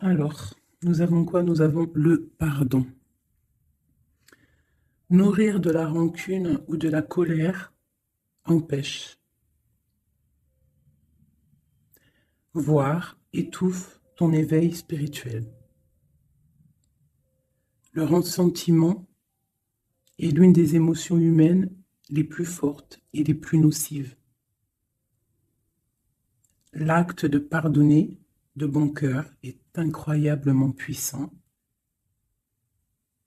Alors, nous avons quoi? Nous avons le pardon. Nourrir de la rancune ou de la colère empêche, voire étouffe ton éveil spirituel. Le ressentiment est l'une des émotions humaines les plus fortes et les plus nocives. L'acte de pardonner de bon cœur est incroyablement puissant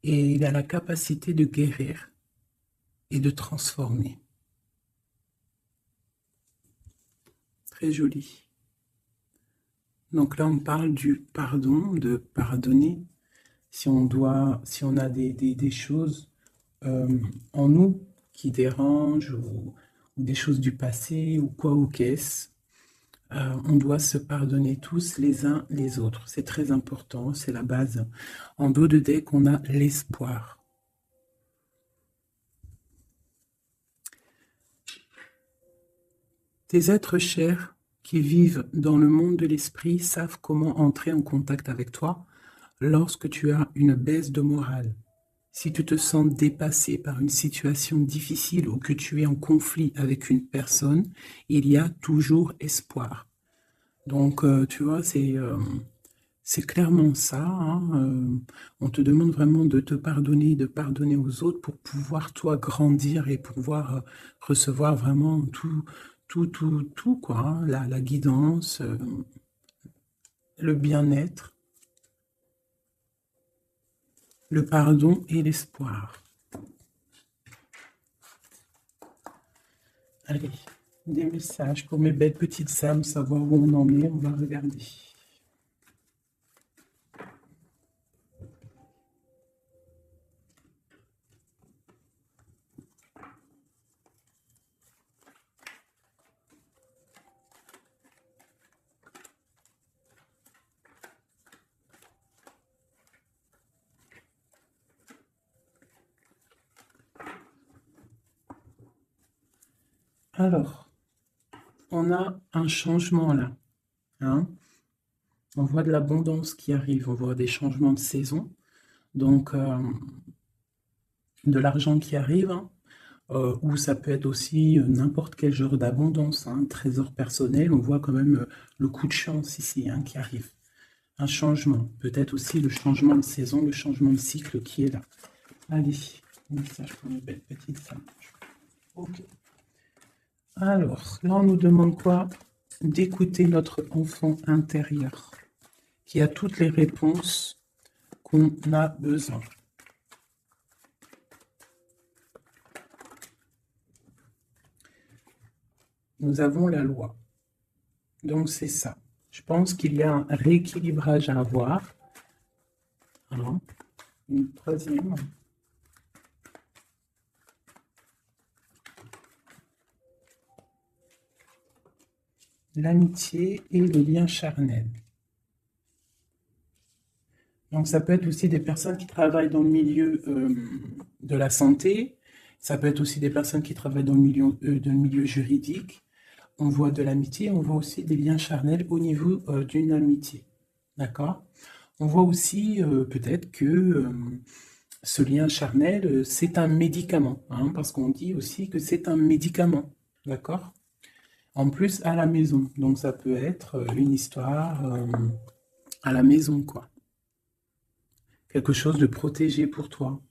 et il a la capacité de guérir et de transformer. Très joli. Donc là, on parle du pardon, de pardonner. Si on a des choses en nous qui dérangent ou des choses du passé ou quoi ou qu'est-ce, on doit se pardonner tous les uns les autres. C'est très important, c'est la base. En dos de deck, on a l'espoir. Tes êtres chers qui vivent dans le monde de l'esprit savent comment entrer en contact avec toi lorsque tu as une baisse de morale. Si tu te sens dépassé par une situation difficile ou que tu es en conflit avec une personne, il y a toujours espoir. Donc, tu vois, c'est clairement ça. Hein. On te demande vraiment de te pardonner, de pardonner aux autres pour pouvoir, toi, grandir et pouvoir recevoir vraiment tout, quoi. Hein. La guidance, le bien-être, le pardon et l'espoir. Allez, des messages pour mes belles petites âmes, savoir où on en est, on va regarder. Alors, on a un changement là. Hein. On voit de l'abondance qui arrive, on voit des changements de saison. Donc, de l'argent qui arrive, hein, ou ça peut être aussi n'importe quel genre d'abondance, hein, trésor personnel. On voit quand même le coup de chance ici hein, qui arrive. Un changement, peut-être aussi le changement de saison, le changement de cycle qui est là. Allez, message pour mes belles petites femmes. Ok. Alors, là, on nous demande quoi? D'écouter notre enfant intérieur, qui a toutes les réponses qu'on a besoin. Nous avons la loi. Donc, c'est ça. Je pense qu'il y a un rééquilibrage à avoir. Alors, une troisième. L'amitié et le lien charnel. Donc, ça peut être aussi des personnes qui travaillent dans le milieu de la santé. Ça peut être aussi des personnes qui travaillent dans le milieu juridique. On voit de l'amitié, on voit aussi des liens charnels au niveau d'une amitié. D'accord? On voit aussi peut-être que ce lien charnel, c'est un médicament. Hein, parce qu'on dit aussi que c'est un médicament. D'accord? En plus, à la maison. Donc, ça peut être une histoire à la maison, quoi. Quelque chose de protégé pour toi.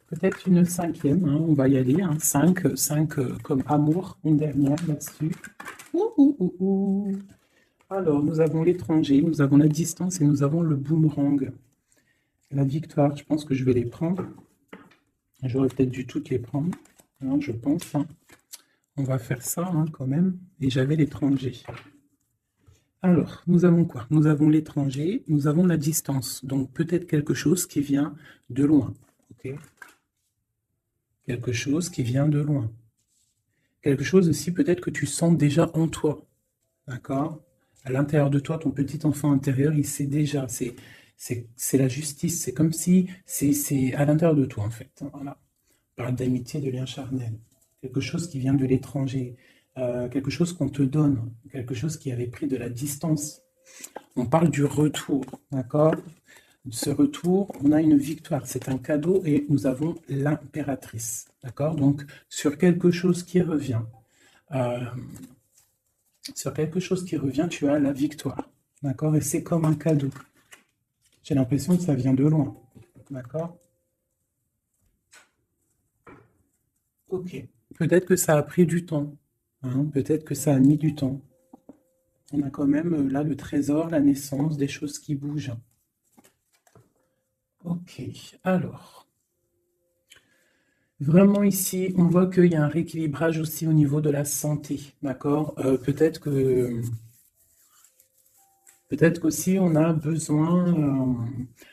Peut-être une cinquième, hein, on va y aller. Hein, 5 comme amour, une dernière là-dessus. Alors, nous avons l'étranger, nous avons la distance et nous avons le boomerang. La victoire, je pense que je vais les prendre. J'aurais peut-être dû toutes les prendre. Hein, je pense. Hein. On va faire ça hein, quand même. Et j'avais l'étranger. Alors, nous avons quoi? Nous avons l'étranger, nous avons la distance. Donc, peut-être quelque chose qui vient de loin. Ok? Quelque chose qui vient de loin. Quelque chose aussi peut-être que tu sens déjà en toi. D'accord? À l'intérieur de toi, ton petit enfant intérieur, il sait déjà. C'est la justice. C'est comme si c'est à l'intérieur de toi, en fait. Voilà. On parle d'amitié, de lien charnel. Quelque chose qui vient de l'étranger. quelque chose qu'on te donne, quelque chose qui avait pris de la distance. On parle du retour, d'accord? Ce retour, on a une victoire, c'est un cadeau et nous avons l'impératrice, d'accord? Donc, sur quelque chose qui revient, euh, tu as la victoire, d'accord? Et c'est comme un cadeau. J'ai l'impression que ça vient de loin, d'accord? Ok, peut-être que ça a pris du temps, hein, peut-être que ça a mis du temps. On a quand même là le trésor, la naissance, des choses qui bougent. Ok, alors, vraiment ici, on voit qu'il y a un rééquilibrage aussi au niveau de la santé, d'accord? Peut-être qu'aussi on a besoin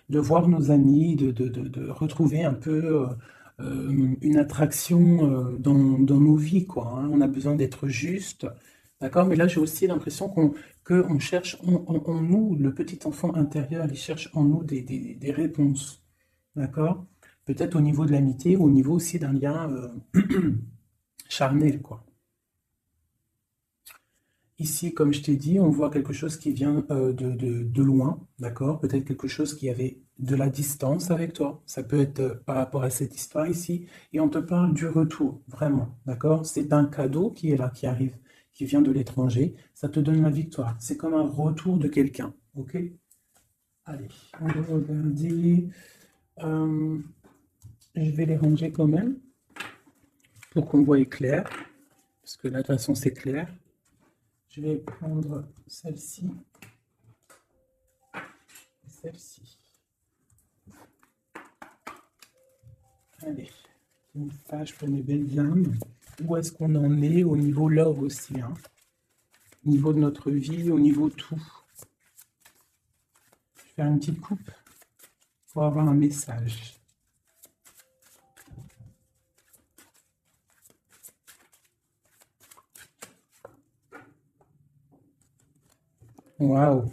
de voir nos amis, de retrouver un peu une attraction dans nos vies, quoi, hein. On a besoin d'être juste, d'accord? Mais là, j'ai aussi l'impression qu'on cherche en nous, le petit enfant intérieur, il cherche en nous des réponses, d'accord? Peut-être au niveau de l'amitié, ou au niveau aussi d'un lien charnel, quoi. Ici, comme je t'ai dit, on voit quelque chose qui vient de loin, d'accord? Peut-être quelque chose qui avait de la distance avec toi. Ça peut être par rapport à cette histoire ici. Et on te parle du retour, vraiment, d'accord? C'est un cadeau qui est là, qui arrive, qui vient de l'étranger. Ça te donne la victoire. C'est comme un retour de quelqu'un, ok? Allez, on va regarder. Je vais les ranger quand même pour qu'on voie clair. Parce que là, de toute façon, c'est clair. Je vais prendre celle-ci et celle-ci. Allez, une page pour mes belles âmes. Où est-ce qu'on en est au niveau love aussi, hein? Au niveau de notre vie, au niveau tout. Je vais faire une petite coupe pour avoir un message. Waouh!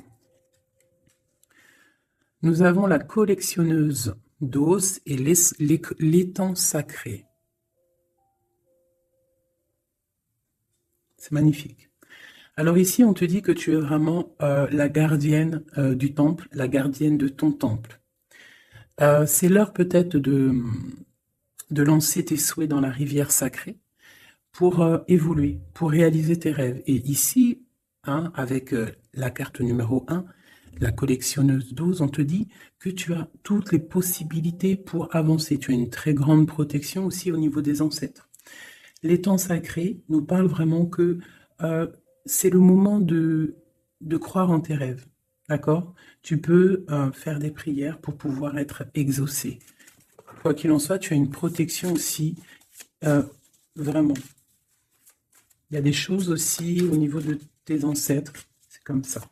Nous avons la collectionneuse d'os et l'étang sacré. C'est magnifique. Alors ici, on te dit que tu es vraiment la gardienne du temple, la gardienne de ton temple. C'est l'heure peut-être de lancer tes souhaits dans la rivière sacrée pour évoluer, pour réaliser tes rêves. Et ici, hein, avec la carte numéro 1, la collectionneuse d'os, on te dit que tu as toutes les possibilités pour avancer. Tu as une très grande protection aussi au niveau des ancêtres. L'étang sacré nous parle vraiment que c'est le moment de croire en tes rêves, d'accord? Tu peux faire des prières pour pouvoir être exaucé. Quoi qu'il en soit, tu as une protection aussi, vraiment. Il y a des choses aussi au niveau de tes ancêtres, c'est comme ça.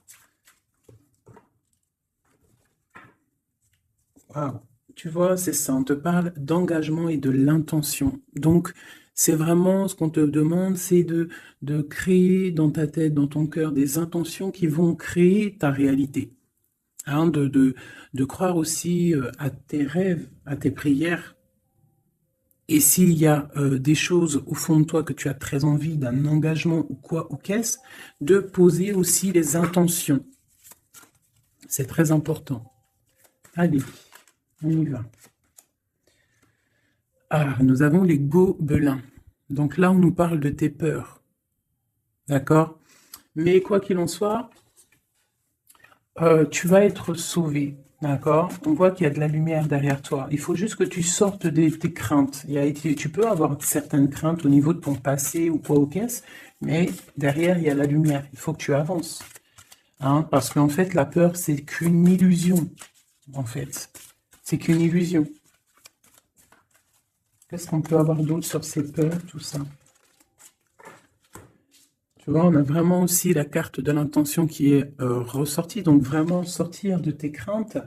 Waouh. Tu vois, c'est ça, on te parle d'engagement et de l'intention. Donc, c'est vraiment ce qu'on te demande, c'est de créer dans ta tête, dans ton cœur, des intentions qui vont créer ta réalité. Hein, de croire aussi à tes rêves, à tes prières. Et s'il y a des choses au fond de toi que tu as très envie, d'un engagement ou quoi, ou qu'est-ce, de poser aussi les intentions. C'est très important. Allez, on y va. Ah, nous avons les gobelins. Donc là, on nous parle de tes peurs. D'accord? Mais quoi qu'il en soit, tu vas être sauvé. D'accord? On voit qu'il y a de la lumière derrière toi. Il faut juste que tu sortes de tes craintes. Tu peux avoir certaines craintes au niveau de ton passé ou quoi ou qu'est-ce, mais derrière, il y a la lumière. Il faut que tu avances. Hein? Parce qu'en fait, la peur, c'est qu'une illusion. En fait, c'est qu'une illusion. Qu'est-ce qu'on peut avoir d'autre sur ces peurs, tout ça? Tu vois, on a vraiment aussi la carte de l'intention qui est ressortie. Donc vraiment sortir de tes craintes,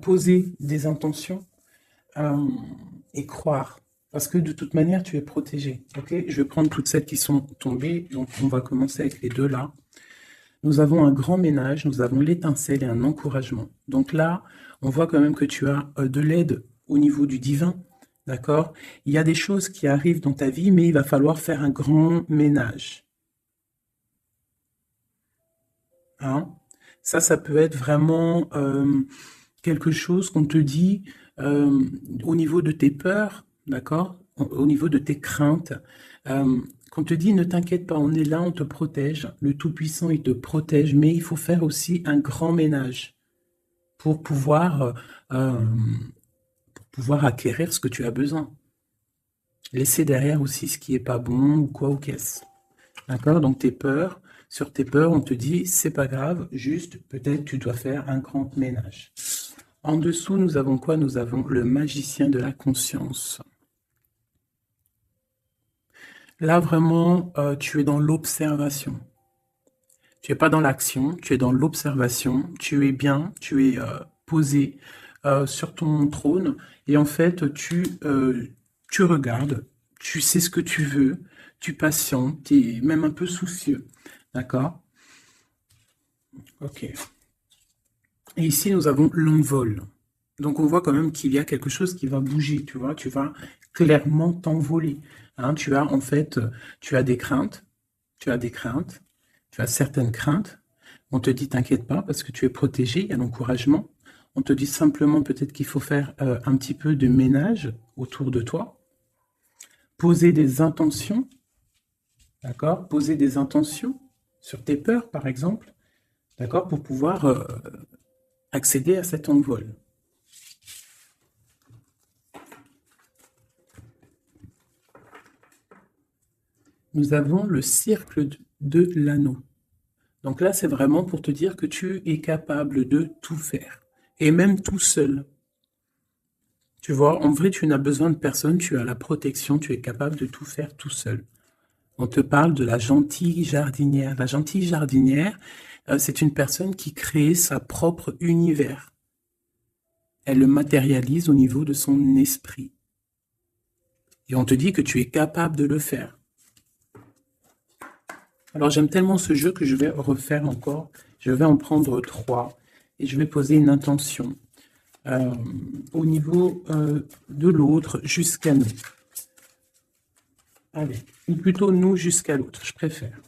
poser des intentions et croire. Parce que de toute manière, tu es protégé. Okay, je vais prendre toutes celles qui sont tombées. Donc on va commencer avec les deux là. Nous avons un grand ménage, nous avons l'étincelle et un encouragement. Donc là, on voit quand même que tu as de l'aide au niveau du divin. D'accord? Il y a des choses qui arrivent dans ta vie, mais il va falloir faire un grand ménage. Hein. Ça peut être vraiment quelque chose qu'on te dit au niveau de tes peurs, d'accord? Au niveau de tes craintes. Qu'on te dit, ne t'inquiète pas, on est là, on te protège. Le Tout-Puissant, il te protège, mais il faut faire aussi un grand ménage pour pouvoir acquérir ce que tu as besoin. Laisser derrière aussi ce qui est pas bon ou quoi ou qu'est-ce. D'accord? Donc tes peurs, sur tes peurs, on te dit, c'est pas grave, juste peut-être tu dois faire un grand ménage. En dessous, nous avons quoi? Nous avons le magicien de la conscience. Là, vraiment, tu es dans l'observation. Tu n'es pas dans l'action, tu es dans l'observation. Tu es bien, tu es posé sur ton trône. Et en fait, tu regardes, tu sais ce que tu veux, tu patientes, tu es même un peu soucieux. D'accord? Ok. Et ici, nous avons l'envol. Donc, on voit quand même qu'il y a quelque chose qui va bouger, tu vois. Tu vas clairement t'envoler. Hein, tu as, en fait, tu as des craintes. Tu as des craintes. Tu as certaines craintes. On te dit, t'inquiète pas, parce que tu es protégé, il y a l'encouragement. On te dit simplement peut-être qu'il faut faire un petit peu de ménage autour de toi. Poser des intentions. D'accord? Poser des intentions sur tes peurs, par exemple. D'accord? Pour pouvoir accéder à cet envol. Nous avons le cercle de l'anneau. Donc là, c'est vraiment pour te dire que tu es capable de tout faire. Et même tout seul. Tu vois, en vrai, tu n'as besoin de personne, tu as la protection, tu es capable de tout faire tout seul. On te parle de la gentille jardinière. La gentille jardinière, c'est une personne qui crée sa propre univers. Elle le matérialise au niveau de son esprit. Et on te dit que tu es capable de le faire. Alors j'aime tellement ce jeu que je vais refaire encore. Je vais en prendre 3 et je vais poser une intention au niveau de l'autre jusqu'à nous. Allez, ou plutôt nous jusqu'à l'autre, je préfère.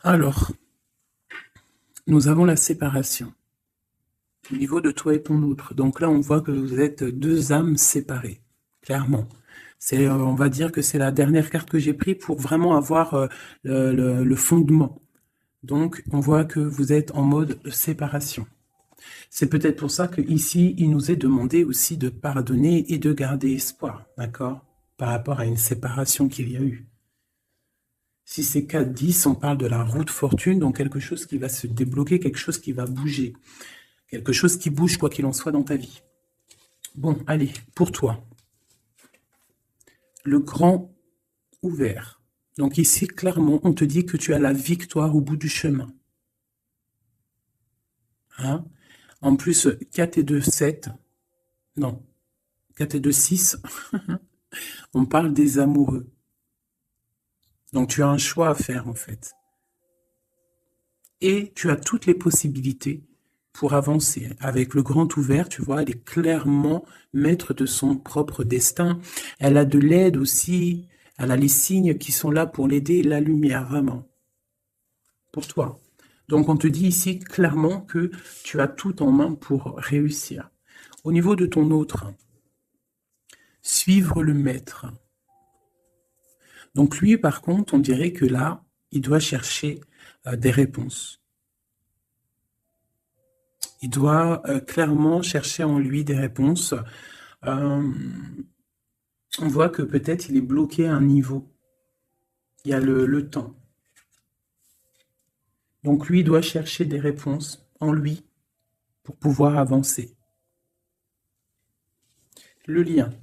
Alors, nous avons la séparation au niveau de toi et ton autre. Donc là, on voit que vous êtes deux âmes séparées, clairement. On va dire que c'est la dernière carte que j'ai prise pour vraiment avoir le fondement. Donc, on voit que vous êtes en mode séparation. C'est peut-être pour ça qu'ici, il nous est demandé aussi de pardonner et de garder espoir, d'accord? Par rapport à une séparation qu'il y a eu. Si c'est 4-10, on parle de la roue de fortune, donc quelque chose qui va se débloquer, quelque chose qui va bouger. Quelque chose qui bouge, quoi qu'il en soit, dans ta vie. Bon, allez, pour toi. Le grand ouvert. Donc ici, clairement, on te dit que tu as la victoire au bout du chemin. Hein? En plus, 4 et 2, 7. Non. 4 et 2, 6. On parle des amoureux. Donc tu as un choix à faire, en fait. Et tu as toutes les possibilités pour avancer. Avec le grand ouvert, tu vois, elle est clairement maître de son propre destin. Elle a de l'aide aussi. Elle a les signes qui sont là pour l'aider, la lumière, vraiment. Pour toi. Donc on te dit ici clairement que tu as tout en main pour réussir. Au niveau de ton autre, suivre le maître. Donc lui, par contre, on dirait que là, il doit chercher des réponses. Il doit clairement chercher en lui des réponses. On voit que peut-être il est bloqué à un niveau. Il y a le temps. Donc lui, il doit chercher des réponses en lui pour pouvoir avancer. Le lien.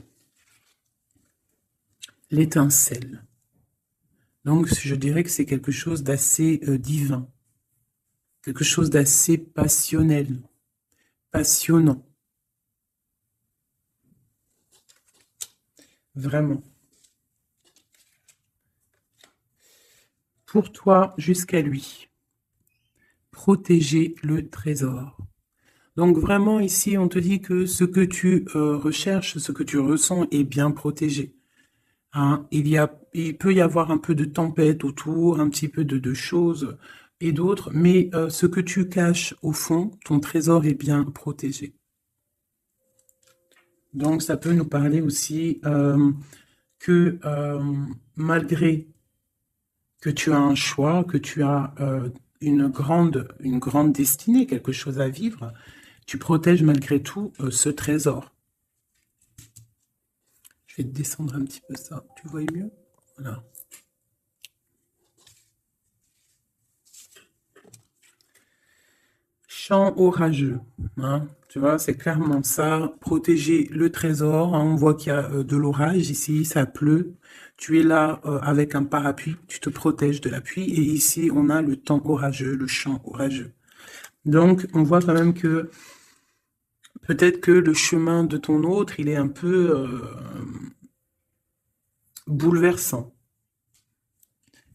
L'étincelle. Donc je dirais que c'est quelque chose d'assez divin. Quelque chose d'assez passionnel. Passionnant. vraiment. Pour toi jusqu'à lui. Protéger le trésor. Donc vraiment ici, on te dit que ce que tu recherches, ce que tu ressens est bien protégé. Hein, il peut y avoir un peu de tempête autour, un petit peu de choses et d'autres, mais ce que tu caches au fond, ton trésor est bien protégé. Donc ça peut nous parler aussi que malgré que tu as un choix, que tu as une grande destinée, quelque chose à vivre, tu protèges malgré tout ce trésor. Je vais te descendre un petit peu ça, tu vois mieux? Voilà. Champ orageux, hein, tu vois, c'est clairement ça, protéger le trésor, hein, on voit qu'il y a de l'orage ici, ça pleut, tu es là avec un parapluie, tu te protèges de la pluie, et ici on a le temps orageux, le champ orageux. Donc on voit quand même que peut-être que le chemin de ton autre, il est un peu bouleversant.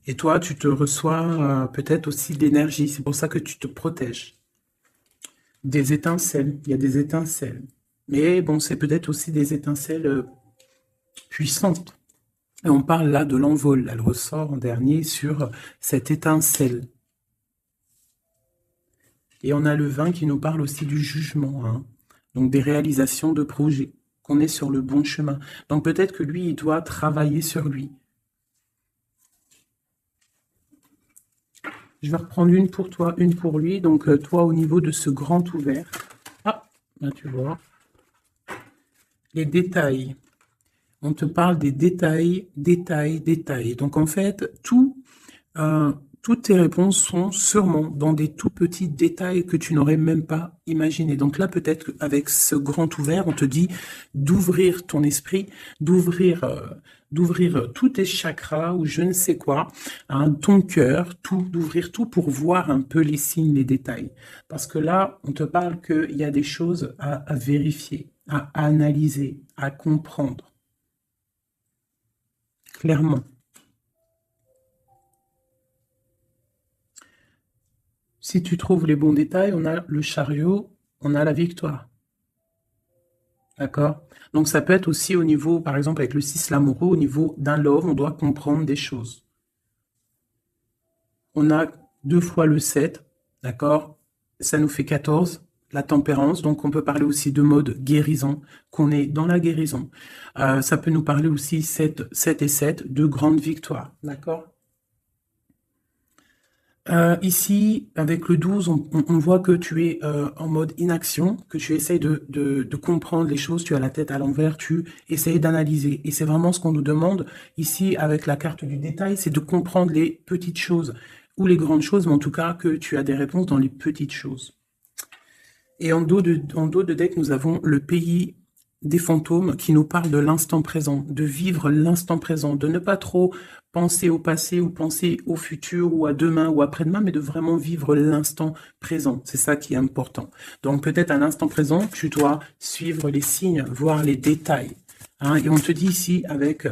Et toi, tu te reçois peut-être aussi de l'énergie, c'est pour ça que tu te protèges. Des étincelles, il y a des étincelles. Mais bon, c'est peut-être aussi des étincelles puissantes. Et on parle là de l'envol, elle ressort en dernier sur cette étincelle. Et on a le vin qui nous parle aussi du jugement, hein. Donc des réalisations de projets, qu'on est sur le bon chemin. Donc peut-être que lui, il doit travailler sur lui. Je vais reprendre une pour toi, une pour lui. Donc toi, au niveau de ce grand ouvert. Ah, là tu vois. Les détails. On te parle des détails, détails, détails. Donc en fait, toutes tes réponses sont sûrement dans des tout petits détails que tu n'aurais même pas imaginé. Donc là, peut-être qu'avec ce grand ouvert, on te dit d'ouvrir ton esprit, d'ouvrir tous tes chakras ou je ne sais quoi, hein, ton cœur, tout, d'ouvrir tout pour voir un peu les signes, les détails. Parce que là, on te parle qu'il y a des choses à vérifier, à analyser, à comprendre. Clairement. Si tu trouves les bons détails, on a le chariot, on a la victoire. D'accord? Donc ça peut être aussi au niveau, par exemple avec le 6 l'amoureux, au niveau d'un love, on doit comprendre des choses. On a 2 fois le 7, d'accord? Ça nous fait 14, la tempérance, donc on peut parler aussi de mode guérison, qu'on est dans la guérison. Ça peut nous parler aussi 7 et 7, de grandes victoires, d'accord? Ici, avec le 12, on voit que tu es en mode inaction, que tu essayes de comprendre les choses, tu as la tête à l'envers, tu essayes d'analyser. Et c'est vraiment ce qu'on nous demande ici avec la carte du détail, c'est de comprendre les petites choses ou les grandes choses, mais en tout cas que tu as des réponses dans les petites choses. Et en dos de deck, nous avons le pays des fantômes qui nous parle de l'instant présent, de vivre l'instant présent, de ne pas trop penser au passé ou penser au futur ou à demain ou après-demain, mais de vraiment vivre l'instant présent. C'est ça qui est important. Donc peut-être à l'instant présent, tu dois suivre les signes, voir les détails. Hein, et on te dit ici, avec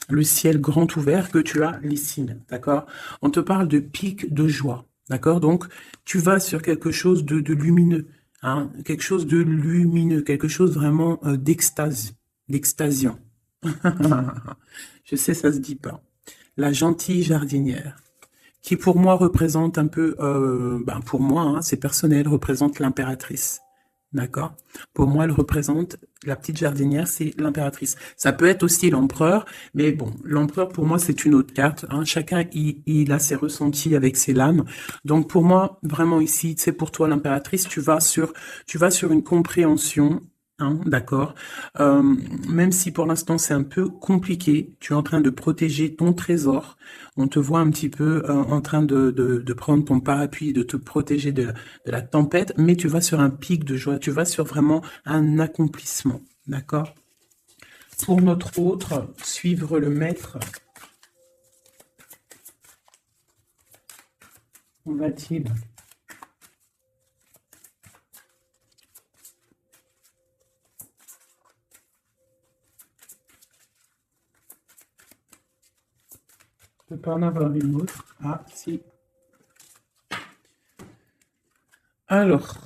le ciel grand ouvert, que tu as les signes, d'accord? On te parle de pic de joie, d'accord? Donc, tu vas sur quelque chose de lumineux, hein, quelque chose de lumineux, quelque chose vraiment d'extase, d'extasiant. Je sais, ça se dit pas. La gentille jardinière, qui pour moi représente un peu, pour moi, hein, c'est personnel, représente l'impératrice. D'accord? Pour moi, elle représente, la petite jardinière, c'est l'impératrice. Ça peut être aussi l'empereur, mais bon, l'empereur, pour moi, c'est une autre carte, hein. Chacun, il a ses ressentis avec ses lames. Donc, pour moi, vraiment ici, c'est pour toi l'impératrice, tu vas sur une compréhension, hein, d'accord? Même si pour l'instant, c'est un peu compliqué, tu es en train de protéger ton trésor. On te voit un petit peu en train de prendre ton parapluie, de te protéger de la tempête, mais tu vas sur un pic de joie, tu vas sur vraiment un accomplissement, d'accord? Pour notre autre, suivre le maître, on va-t-il? Je ne peux pas en avoir une autre. Ah, si. Alors,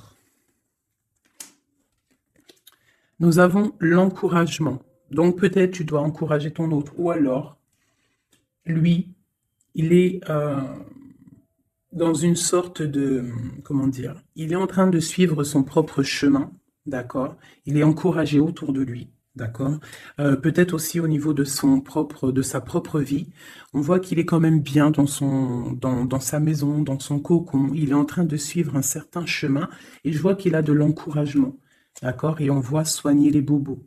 nous avons l'encouragement. Donc, peut-être tu dois encourager ton autre. Ou alors, lui, il est dans une sorte de, comment dire, il est en train de suivre son propre chemin, d'accord? Il est encouragé autour de lui, d'accord? Peut-être aussi au niveau de de sa propre vie. On voit qu'il est quand même bien dans sa maison, dans son cocon. Il est en train de suivre un certain chemin et je vois qu'il a de l'encouragement, d'accord? Et on voit soigner les bobos.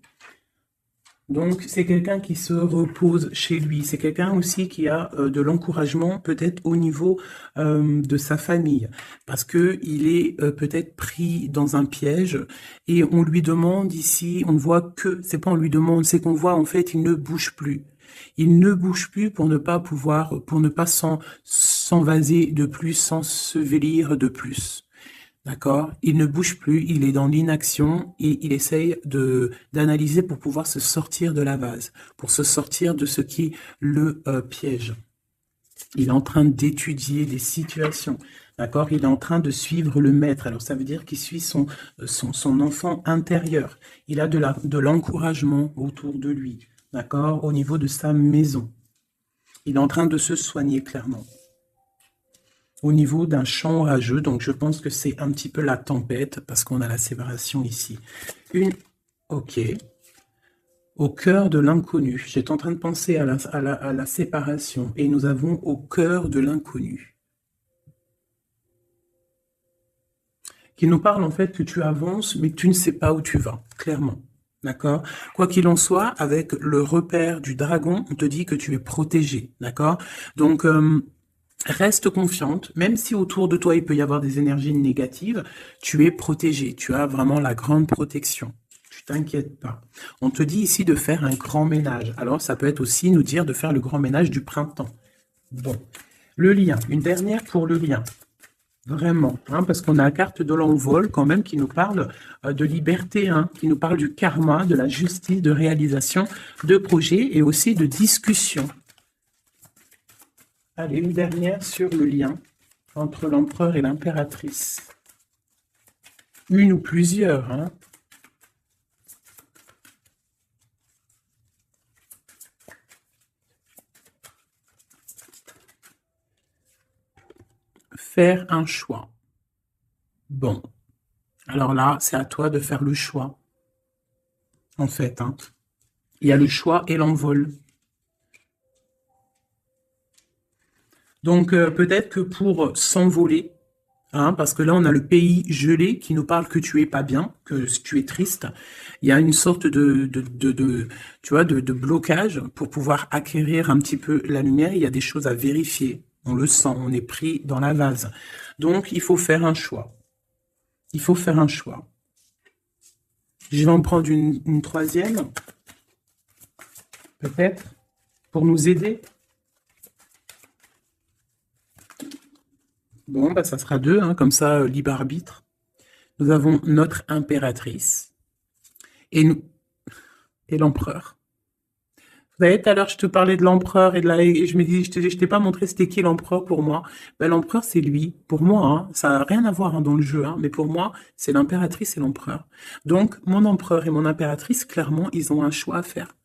Donc, c'est quelqu'un qui se repose chez lui. C'est quelqu'un aussi qui a de l'encouragement peut-être au niveau de sa famille. Parce que il est peut-être pris dans un piège et on lui demande ici, on ne voit que, c'est pas on lui demande, c'est qu'on voit en fait, il ne bouge plus. Il ne bouge plus pour ne pas pouvoir, pour ne pas s'envaser de plus, s'ensevelir de plus. D'accord? Il ne bouge plus, il est dans l'inaction et il essaye d'analyser pour pouvoir se sortir de la vase, pour se sortir de ce qui le piège. Il est en train d'étudier des situations. D'accord? Il est en train de suivre le maître. Alors, ça veut dire qu'il suit son enfant intérieur. Il a de l'encouragement autour de lui. D'accord? Au niveau de sa maison. Il est en train de se soigner clairement. Au niveau d'un champ orageux, donc je pense que c'est un petit peu la tempête, parce qu'on a la séparation ici. Ok. Au cœur de l'inconnu. J'étais en train de penser à la séparation, et nous avons au cœur de l'inconnu. Qui nous parle en fait que tu avances, mais que tu ne sais pas où tu vas, clairement. D'accord? Quoi qu'il en soit, avec le repère du dragon, on te dit que tu es protégé. D'accord? Donc, reste confiante, même si autour de toi il peut y avoir des énergies négatives, tu es protégé, tu as vraiment la grande protection. Tu t'inquiètes pas. On te dit ici de faire un grand ménage. Alors ça peut être aussi nous dire de faire le grand ménage du printemps. Bon, le lien, une dernière pour le lien. Vraiment, hein, parce qu'on a la carte de l'envol quand même qui nous parle de liberté, hein, qui nous parle du karma, de la justice, de réalisation, de projet et aussi de discussion. Allez, une dernière sur le lien entre l'empereur et l'impératrice. Une ou plusieurs, hein. Faire un choix. Bon. Alors là, c'est à toi de faire le choix. En fait, hein. Il y a le choix et l'envol. Donc, peut-être que pour s'envoler, hein, parce que là, on a le pays gelé qui nous parle que tu es pas bien, que tu es triste. Il y a une sorte tu vois, de blocage pour pouvoir acquérir un petit peu la lumière. Il y a des choses à vérifier. On le sent, on est pris dans la vase. Donc, il faut faire un choix. Il faut faire un choix. Je vais en prendre une troisième, peut-être, pour nous aider. Bon, bah, ça sera deux, hein, comme ça, libre arbitre. Nous avons notre impératrice et l'empereur. Vous savez, tout à l'heure, je te parlais de l'empereur et je me dis, je t'ai pas montré c'était qui l'empereur pour moi. Ben, l'empereur, c'est lui. Pour moi, hein, ça n'a rien à voir hein, dans le jeu, hein, mais pour moi, c'est l'impératrice et l'empereur. Donc, mon empereur et mon impératrice, clairement, ils ont un choix à faire.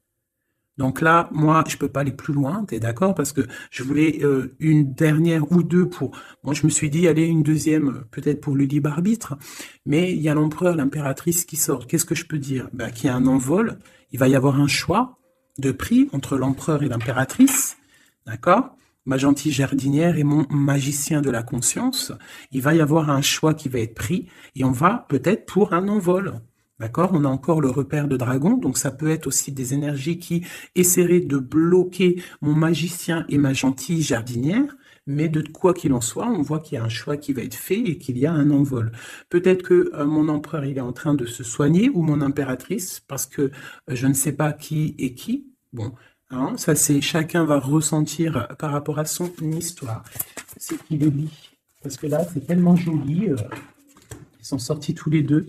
Donc là, moi, je peux pas aller plus loin, t'es d'accord? Parce que je voulais une dernière ou deux pour... Bon, je me suis dit, allez, une deuxième, peut-être pour le libre arbitre. Mais il y a l'empereur, l'impératrice qui sort. Qu'est-ce que je peux dire? Ben, qu'il y a un envol, il va y avoir un choix de prix entre l'empereur et l'impératrice, d'accord? Ma gentille jardinière et mon magicien de la conscience. Il va y avoir un choix qui va être pris et on va peut-être pour un envol. D'accord? On a encore le repère de dragon, donc ça peut être aussi des énergies qui essaieraient de bloquer mon magicien et ma gentille jardinière, mais de quoi qu'il en soit, on voit qu'il y a un choix qui va être fait et qu'il y a un envol. Peut-être que mon empereur, il est en train de se soigner, ou mon impératrice, parce que je ne sais pas qui est qui. Bon, hein, ça c'est chacun va ressentir par rapport à son histoire. C'est qui le lit. Parce que là, c'est tellement joli. Ils sont sortis tous les deux.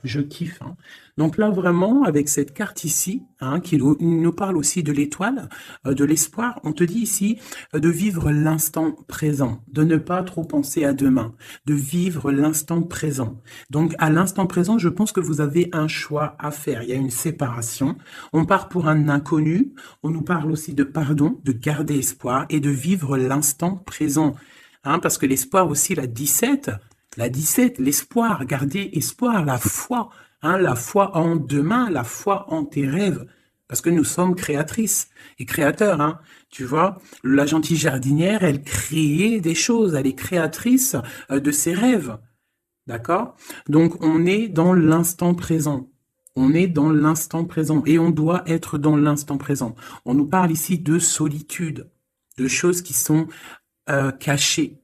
Je kiffe. Hein. Donc là, vraiment, avec cette carte ici, hein, qui nous parle aussi de l'étoile, de l'espoir, on te dit ici de vivre l'instant présent, de ne pas trop penser à demain, de vivre l'instant présent. Donc à l'instant présent, je pense que vous avez un choix à faire. Il y a une séparation. On part pour un inconnu. On nous parle aussi de pardon, de garder espoir et de vivre l'instant présent. Hein, parce que l'espoir aussi, la 17, l'espoir, garder espoir, la foi, hein, la foi en demain, la foi en tes rêves, parce que nous sommes créatrices et créateurs, hein, tu vois. La gentille jardinière, elle crée des choses, elle est créatrice de ses rêves, d'accord? Donc, on est dans l'instant présent. On est dans l'instant présent et on doit être dans l'instant présent. On nous parle ici de solitude, de choses qui sont cachées.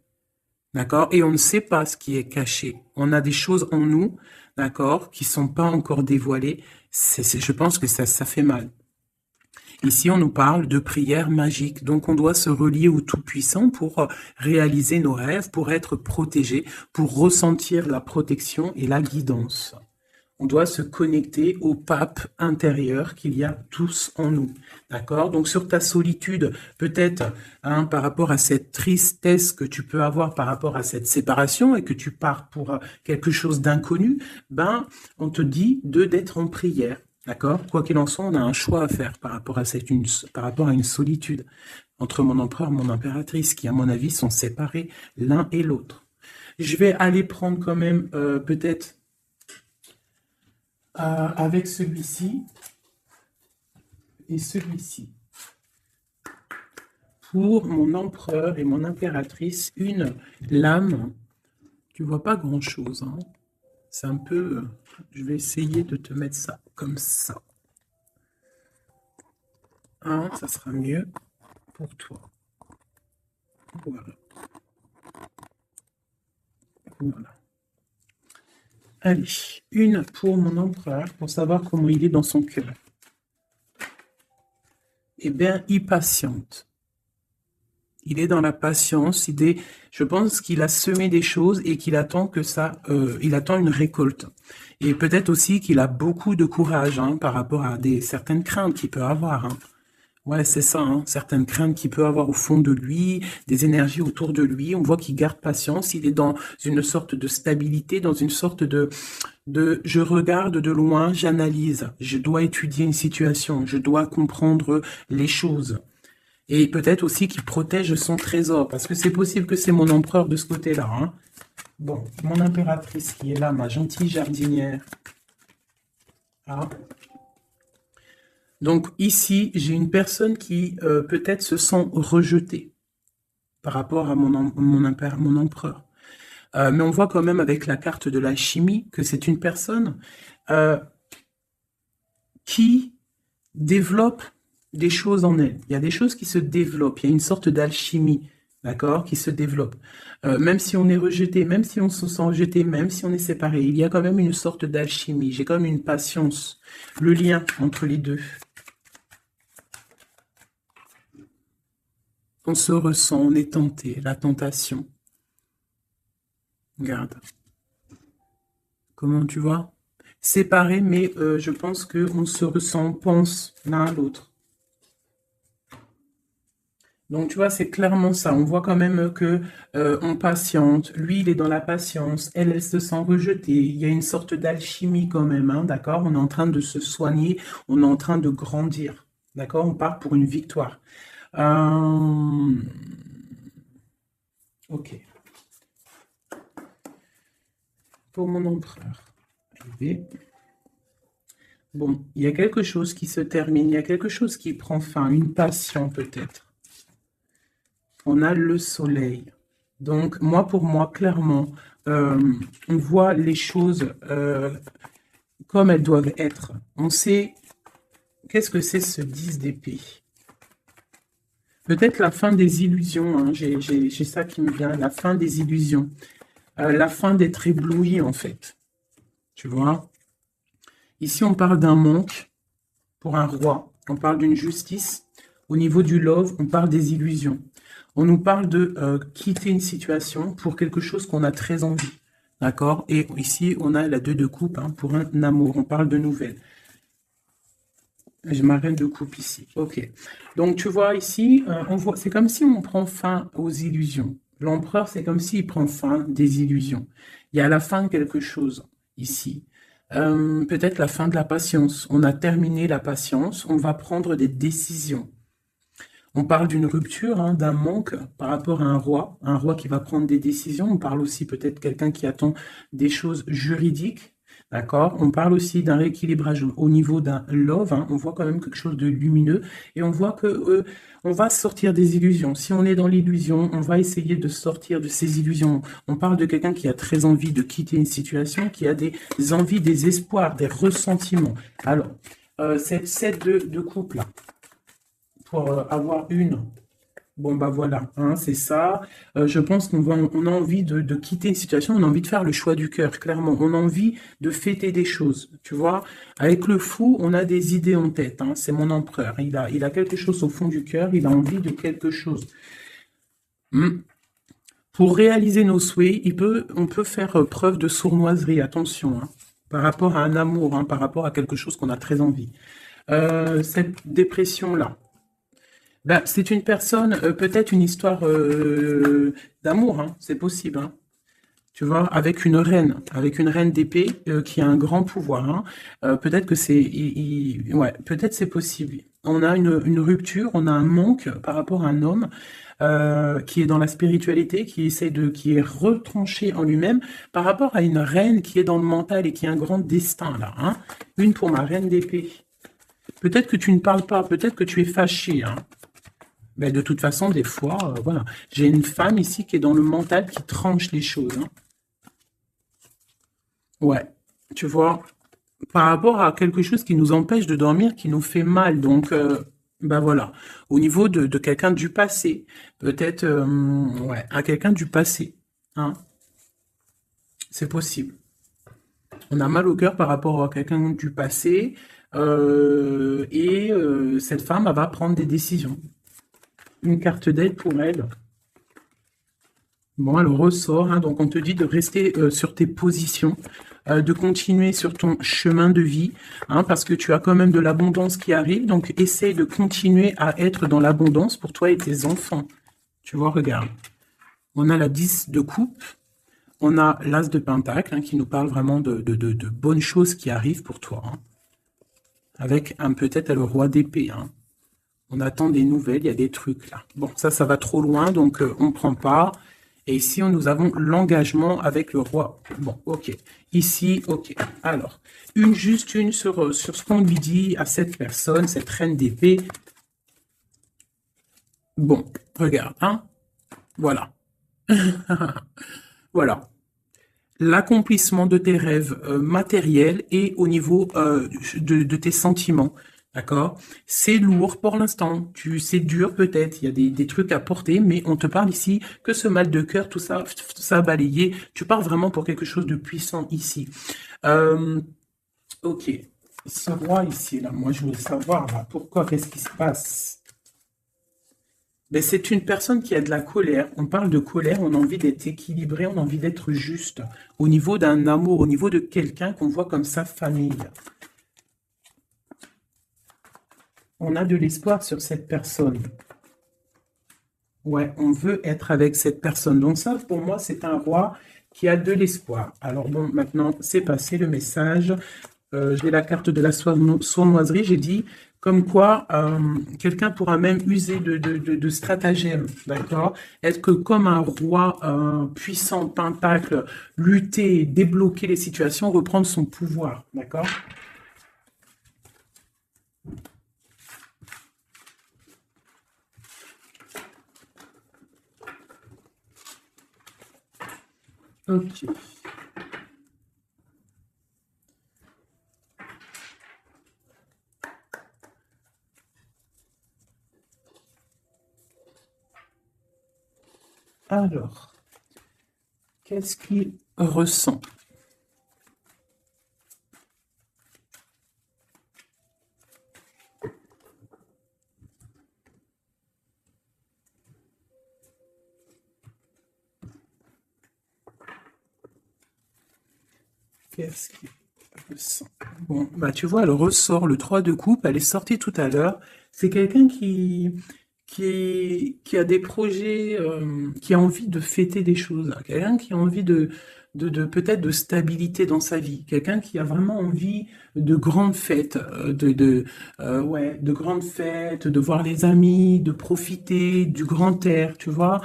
D'accord? Et on ne sait pas ce qui est caché. On a des choses en nous, d'accord, qui sont pas encore dévoilées. Je pense que ça fait mal. Ici, on nous parle de prière magique. Donc, on doit se relier au Tout-Puissant pour réaliser nos rêves, pour être protégé, pour ressentir la protection et la guidance. On doit se connecter au pape intérieur qu'il y a tous en nous. D'accord? Donc, sur ta solitude, peut-être, hein, par rapport à cette tristesse que tu peux avoir par rapport à cette séparation et que tu pars pour quelque chose d'inconnu, ben, on te dit d'être en prière. D'accord? Quoi qu'il en soit, on a un choix à faire par rapport à par rapport à une solitude entre mon empereur et mon impératrice qui, à mon avis, sont séparés l'un et l'autre. Je vais aller prendre quand même, peut-être, avec celui-ci et celui-ci. Pour mon empereur et mon impératrice, une lame. Tu vois pas grand-chose. Hein. C'est un peu... je vais essayer de te mettre ça comme ça. Hein, ça sera mieux pour toi. Voilà. Voilà. Allez, une pour mon empereur, pour savoir comment il est dans son cœur. Eh bien, il patiente. Il est dans la patience. Je pense qu'il a semé des choses et qu'il attend que ça, il attend une récolte. Et peut-être aussi qu'il a beaucoup de courage hein, par rapport à certaines craintes qu'il peut avoir. Hein. Ouais, c'est ça, hein, certaines craintes qu'il peut avoir au fond de lui, des énergies autour de lui. On voit qu'il garde patience. Il est dans une sorte de stabilité, dans une sorte de je regarde de loin, j'analyse. Je dois étudier une situation. Je dois comprendre les choses. Et peut-être aussi qu'il protège son trésor, parce que c'est possible que c'est mon empereur de ce côté-là. Hein. Bon, mon impératrice qui est là, ma gentille jardinière. Ah. Donc ici, j'ai une personne qui peut-être se sent rejetée par rapport à mon empereur. Mais on voit quand même avec la carte de la chimie que c'est une personne qui développe des choses en elle. Il y a des choses qui se développent. Il y a une sorte d'alchimie, d'accord, qui se développe. Même si on est rejeté, même si on se sent rejeté, même si on est séparé, il y a quand même une sorte d'alchimie. J'ai quand même une patience. Le lien entre les deux. On se ressent, on est tenté, la tentation. Regarde. Comment tu vois? Séparés, mais je pense qu'on se ressent, on pense l'un à l'autre. Donc, tu vois, c'est clairement ça. On voit quand même que on patiente. Lui, il est dans la patience. Elle se sent rejetée. Il y a une sorte d'alchimie quand même, hein, d'accord? On est en train de se soigner. On est en train de grandir. D'accord? On part pour une victoire. Ok. Pour mon empereur. Bon, il y a quelque chose qui se termine. Il y a quelque chose qui prend fin. Une passion peut-être. On a le soleil. Donc, pour moi, clairement, on voit les choses comme elles doivent être. On sait qu'est-ce que c'est ce 10 d'épée. Peut-être la fin des illusions. Hein. J'ai ça qui me vient. La fin des illusions. La fin d'être ébloui, en fait. Tu vois? Ici, on parle d'un manque pour un roi. On parle d'une justice. Au niveau du love, on parle des illusions. On nous parle de quitter une situation pour quelque chose qu'on a très envie. D'accord? Et ici, on a la 2 de coupe hein, pour un amour. On parle de nouvelles. J'ai ma reine de coupe ici. Ok. Donc, tu vois ici, on voit, c'est comme si on prend fin aux illusions. L'empereur, c'est comme s'il prend fin des illusions. Il y a la fin de quelque chose ici. Peut-être la fin de la patience. On a terminé la patience. On va prendre des décisions. On parle d'une rupture, hein, d'un manque par rapport à un roi qui va prendre des décisions. On parle aussi peut-être quelqu'un qui attend des choses juridiques, d'accord? On parle aussi d'un rééquilibrage au niveau d'un love, hein. On voit quand même quelque chose de lumineux et on voit que on va sortir des illusions. Si on est dans l'illusion, on va essayer de sortir de ces illusions. On parle de quelqu'un qui a très envie de quitter une situation, qui a des envies, des espoirs, des ressentiments. Alors, cette set de couple là pour avoir une. Bon, bah voilà, hein, c'est ça. Je pense on a envie de quitter une situation, on a envie de faire le choix du cœur, clairement. On a envie de fêter des choses, tu vois. Avec le fou, on a des idées en tête, hein, c'est mon empereur. Il a quelque chose au fond du cœur, il a envie de quelque chose. Hmm. Pour réaliser nos souhaits, on peut faire preuve de sournoiserie, attention, hein, par rapport à un amour, hein, par rapport à quelque chose qu'on a très envie. Cette dépression-là. Ben, c'est une personne, peut-être une histoire d'amour, hein, c'est possible, hein, tu vois, avec une reine d'épée qui a un grand pouvoir. Hein. Peut-être que ouais, peut-être c'est possible. On a une rupture, on a un manque par rapport à un homme qui est dans la spiritualité, qui est retranché en lui-même, par rapport à une reine qui est dans le mental et qui a un grand destin là. Hein. Une pour ma reine d'épée. Peut-être que tu ne parles pas, peut-être que tu es fâché. Hein. Mais de toute façon, des fois, voilà. J'ai une femme ici qui est dans le mental, qui tranche les choses. Hein. Ouais, tu vois, par rapport à quelque chose qui nous empêche de dormir, qui nous fait mal. Donc, ben voilà. Au niveau de quelqu'un du passé, peut-être, ouais, à quelqu'un du passé. Hein, c'est possible. On a mal au cœur par rapport à quelqu'un du passé. Cette femme, elle va prendre des décisions. Une carte d'aide pour elle. Bon, elle ressort, hein, donc on te dit de rester sur tes positions, de continuer sur ton chemin de vie, hein, parce que tu as quand même de l'abondance qui arrive, donc essaye de continuer à être dans l'abondance pour toi et tes enfants. Tu vois, regarde. On a la 10 de coupe, on a l'as de pentacle, hein, qui nous parle vraiment de bonnes choses qui arrivent pour toi, hein, avec peut-être le roi d'épée. Hein. On attend des nouvelles, il y a des trucs là. Bon, ça va trop loin, donc on ne prend pas. Et ici, nous avons l'engagement avec le roi. Bon, ok. Ici, ok. Alors, juste une sur ce qu'on lui dit à cette personne, cette reine d'épée. Bon, regarde, hein. Voilà. Voilà. L'accomplissement de tes rêves matériels et au niveau de tes sentiments. D'accord? C'est lourd pour l'instant. C'est dur peut-être. Il y a des trucs à porter, mais on te parle ici que ce mal de cœur, tout ça balayé. Tu pars vraiment pour quelque chose de puissant ici. Ok. Ce roi ici, là, moi je voulais savoir là, pourquoi, qu'est-ce qui se passe? Ben, c'est une personne qui a de la colère. On parle de colère, on a envie d'être équilibré, on a envie d'être juste au niveau d'un amour, au niveau de quelqu'un qu'on voit comme sa famille. On a de l'espoir sur cette personne. Ouais, on veut être avec cette personne. Donc ça, pour moi, c'est un roi qui a de l'espoir. Alors bon, maintenant, c'est passé le message. J'ai la carte de la sournoiserie. J'ai dit comme quoi quelqu'un pourra même user de stratagèmes, d'accord? Être que comme un roi puissant, pentacle, lutter, débloquer les situations, reprendre son pouvoir, d'accord? Ok. Alors, qu'est-ce qu'il ressent? Qu'est-ce qu'il ressent? Bon, bah tu vois, elle ressort le 3 de coupe, elle est sortie tout à l'heure. C'est quelqu'un qui a des projets, qui a envie de fêter des choses, hein. Quelqu'un qui a envie de peut-être de stabilité dans sa vie, quelqu'un qui a vraiment envie de grandes fêtes, ouais, de grandes fêtes, de voir les amis, de profiter du grand air, tu vois.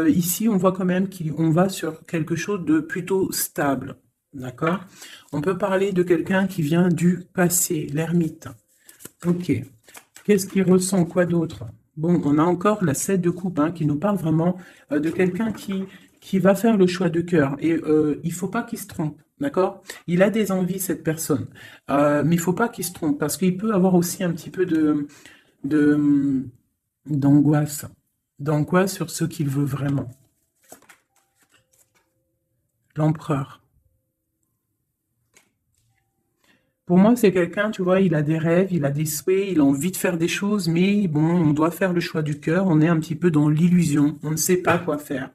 Ici, on voit quand même qu'on va sur quelque chose de plutôt stable, d'accord? On peut parler de quelqu'un qui vient du passé, l'ermite. Ok. Qu'est-ce qu'il ressent? Quoi d'autre? Bon, on a encore la 7 de coupe, hein, qui nous parle vraiment de quelqu'un qui va faire le choix de cœur. Et il faut pas qu'il se trompe, d'accord? Il a des envies, cette personne. Mais il faut pas qu'il se trompe, parce qu'il peut avoir aussi un petit peu de, d'angoisse. D'angoisse sur ce qu'il veut vraiment. L'empereur. Pour moi, c'est quelqu'un, tu vois, il a des rêves, il a des souhaits, il a envie de faire des choses, mais bon, on doit faire le choix du cœur, on est un petit peu dans l'illusion, on ne sait pas quoi faire.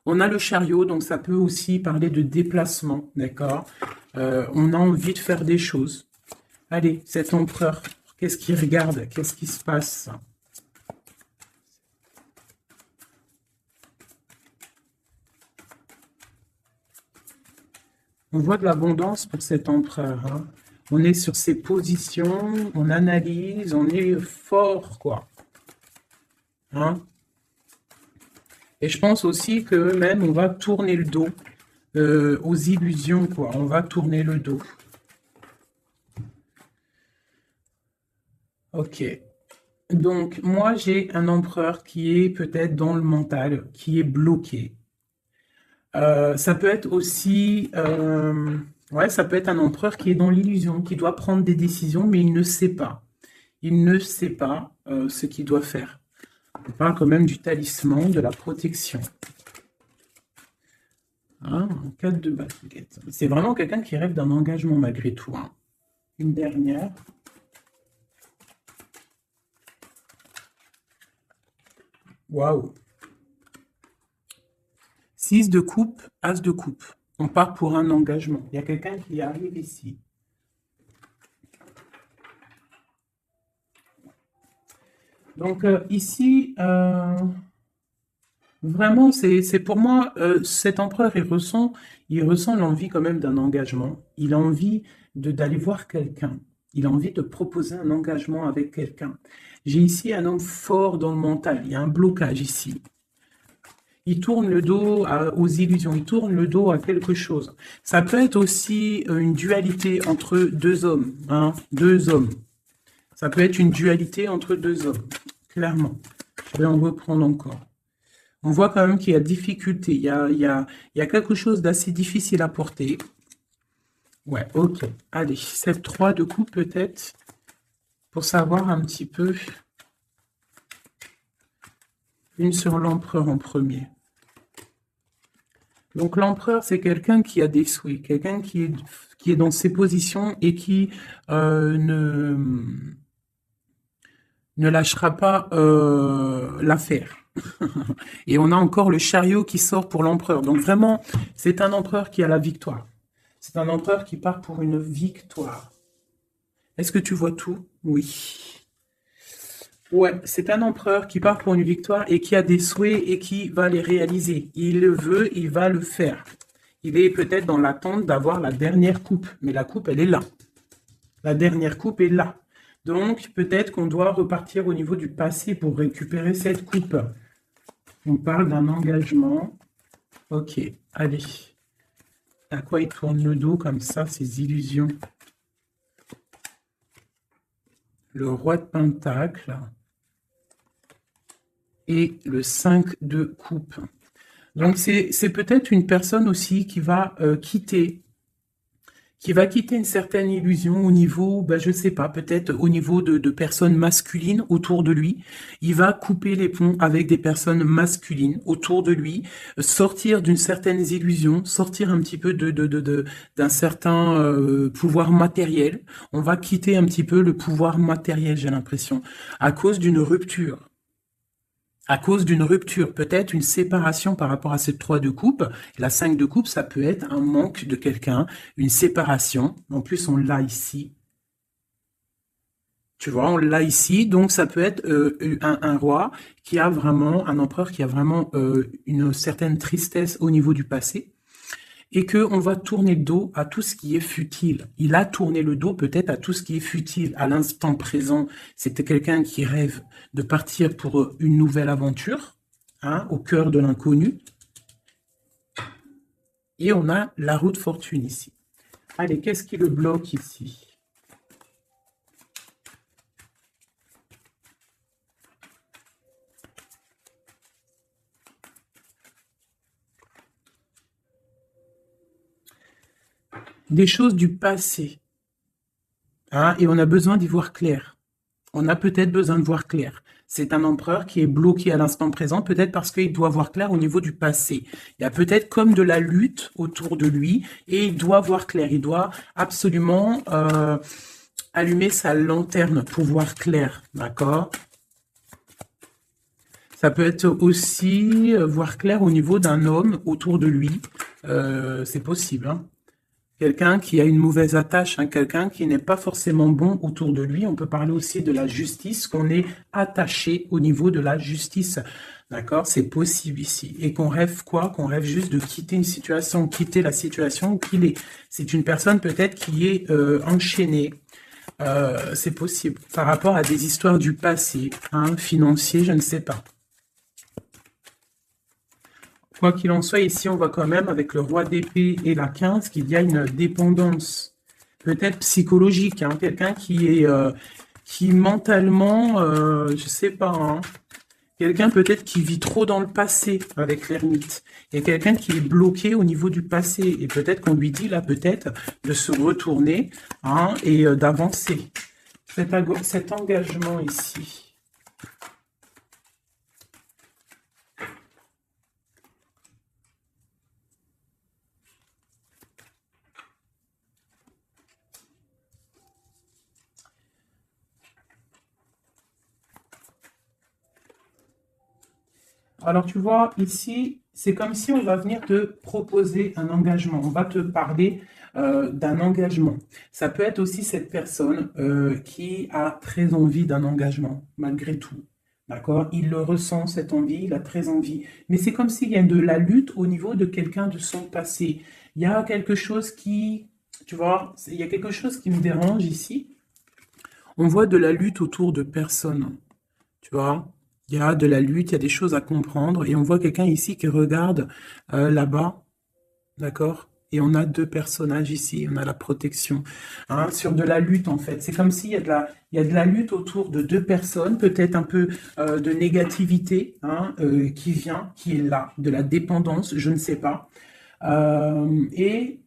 On a le chariot, donc ça peut aussi parler de déplacement, d'accord? On a envie de faire des choses. Allez, cet empereur, qu'est-ce qu'il regarde? Qu'est-ce qui se passe? On voit de l'abondance pour cet empereur, hein. On est sur ses positions, on analyse, on est fort, quoi. Hein? Et je pense aussi que même on va tourner le dos aux illusions, quoi. On va tourner le dos. Ok. Donc, moi, j'ai un empereur qui est peut-être dans le mental, qui est bloqué. Ça peut être aussi, ouais, ça peut être un empereur qui est dans l'illusion, qui doit prendre des décisions, mais il ne sait pas. Il ne sait pas ce qu'il doit faire. On parle quand même du talisman, de la protection. Hein, 4 de baguette. C'est vraiment quelqu'un qui rêve d'un engagement malgré tout, hein. Une dernière. Waouh. 6 de coupe, as de coupe. On part pour un engagement. Il y a quelqu'un qui arrive ici. Donc ici, vraiment, c'est pour moi, cet empereur, il ressent l'envie quand même d'un engagement. Il a envie d'aller voir quelqu'un. Il a envie de proposer un engagement avec quelqu'un. J'ai ici un homme fort dans le mental. Il y a un blocage ici. Il tourne le dos aux illusions, il tourne le dos à quelque chose. Ça peut être aussi une dualité entre deux hommes, hein, deux hommes. Ça peut être une dualité entre deux hommes, clairement. Je vais en reprendre encore. On voit quand même qu'il y a difficulté, il y a quelque chose d'assez difficile à porter. Ouais, ok. Allez, 7-3 de coupe peut-être, pour savoir un petit peu. Une sur l'empereur en premier. Donc l'empereur, c'est quelqu'un qui a des souhaits, quelqu'un qui est dans ses positions et qui ne lâchera pas l'affaire. Et on a encore le chariot qui sort pour l'empereur. Donc vraiment, c'est un empereur qui a la victoire. C'est un empereur qui part pour une victoire. Est-ce que tu vois tout? Oui. Ouais, c'est un empereur qui part pour une victoire et qui a des souhaits et qui va les réaliser. Il le veut, il va le faire. Il est peut-être dans l'attente d'avoir la dernière coupe, mais la coupe, elle est là. La dernière coupe est là. Donc, peut-être qu'on doit repartir au niveau du passé pour récupérer cette coupe. On parle d'un engagement. Ok, allez. À quoi il tourne le dos comme ça, ces illusions? Le roi de Pentacle. Et le 5 de coupe. Donc, c'est peut-être une personne aussi qui va quitter une certaine illusion au niveau, ben, je sais pas, peut-être au niveau de personnes masculines autour de lui. Il va couper les ponts avec des personnes masculines autour de lui, sortir d'une certaine illusion, sortir un petit peu d'un certain pouvoir matériel. On va quitter un petit peu le pouvoir matériel, j'ai l'impression, à cause d'une rupture. à cause d'une rupture, peut-être une séparation par rapport à cette 3 de coupe. La 5 de coupe, ça peut être un manque de quelqu'un, une séparation. En plus, on l'a ici. Tu vois, on l'a ici, donc ça peut être un roi qui a vraiment, un empereur qui a vraiment une certaine tristesse au niveau du passé, et qu'on va tourner le dos à tout ce qui est futile. Il a tourné le dos peut-être à tout ce qui est futile. À l'instant présent, c'était quelqu'un qui rêve de partir pour une nouvelle aventure, hein, au cœur de l'inconnu. Et on a la roue de fortune ici. Allez, qu'est-ce qui le bloque ici? Des choses du passé. Hein, et on a besoin d'y voir clair. On a peut-être besoin de voir clair. C'est un empereur qui est bloqué à l'instant présent, peut-être parce qu'il doit voir clair au niveau du passé. Il y a peut-être comme de la lutte autour de lui, et il doit voir clair. Il doit absolument allumer sa lanterne pour voir clair, d'accord? Ça peut être aussi voir clair au niveau d'un homme autour de lui. C'est possible, hein. Quelqu'un qui a une mauvaise attache, hein, quelqu'un qui n'est pas forcément bon autour de lui. On peut parler aussi de la justice, qu'on est attaché au niveau de la justice. D'accord? C'est possible ici. Et qu'on rêve quoi? Qu'on rêve juste de quitter une situation, quitter la situation où qu'il est. C'est une personne peut-être qui est enchaînée. C'est possible. Par rapport à des histoires du passé, hein, financier, je ne sais pas. Quoi qu'il en soit, ici, on voit quand même, avec le roi d'épée et la 15, qu'il y a une dépendance, peut-être psychologique, hein, quelqu'un qui est, qui mentalement, je sais pas, hein, quelqu'un peut-être qui vit trop dans le passé avec l'ermite. Il y a quelqu'un qui est bloqué au niveau du passé, et peut-être qu'on lui dit, là, peut-être, de se retourner, hein, et d'avancer. Cet engagement ici. Alors, tu vois, ici, c'est comme si on va venir te proposer un engagement. On va te parler d'un engagement. Ça peut être aussi cette personne qui a très envie d'un engagement, malgré tout. D'accord? Il le ressent, cette envie, il a très envie. Mais c'est comme s'il y a de la lutte au niveau de quelqu'un de son passé. Il y a quelque chose qui, tu vois, il y a quelque chose qui me dérange ici. On voit de la lutte autour de personnes. Tu vois? Il y a de la lutte, il y a des choses à comprendre. Et on voit quelqu'un ici qui regarde là-bas, d'accord? Et on a deux personnages ici, on a la protection, hein, sur de la lutte en fait. C'est comme s'il y a il y a de la lutte autour de deux personnes, peut-être un peu de négativité, hein, qui vient, qui est là, de la dépendance, je ne sais pas. Et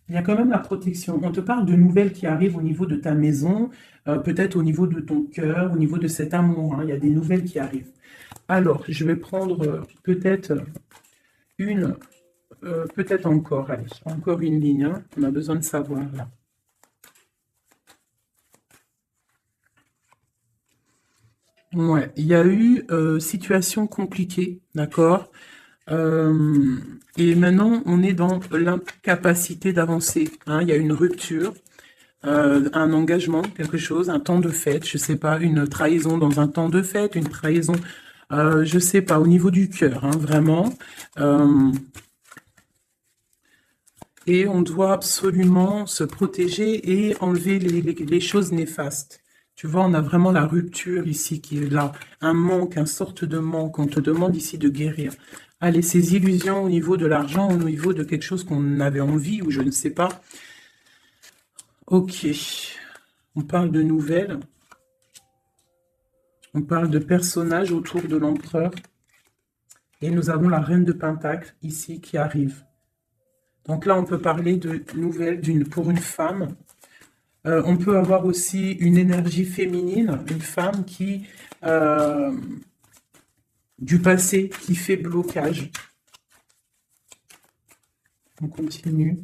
il y a quand même la protection. On te parle de nouvelles qui arrivent au niveau de ta maison, peut-être au niveau de ton cœur, au niveau de cet amour, hein. Il y a des nouvelles qui arrivent. Alors, je vais prendre peut-être une, peut-être encore, allez, encore une ligne, hein. On a besoin de savoir là. Ouais, il y a eu situation compliquée, d'accord? Et maintenant, on est dans l'incapacité d'avancer, hein. Il y a une rupture, un engagement, quelque chose, un temps de fête, je sais pas, une trahison dans un temps de fête, une trahison, je sais pas, au niveau du cœur, hein, vraiment. Et on doit absolument se protéger et enlever les choses néfastes. Tu vois, on a vraiment la rupture ici qui est là, un manque, une sorte de manque. On te demande ici de guérir. Allez, ces illusions au niveau de l'argent, au niveau de quelque chose qu'on avait envie ou je ne sais pas. Ok, on parle de nouvelles. On parle de personnages autour de l'empereur. Et nous avons la reine de Pentacle ici qui arrive. Donc là, on peut parler de nouvelles pour une femme. On peut avoir aussi une énergie féminine, une femme qui, du passé, qui fait blocage. On continue.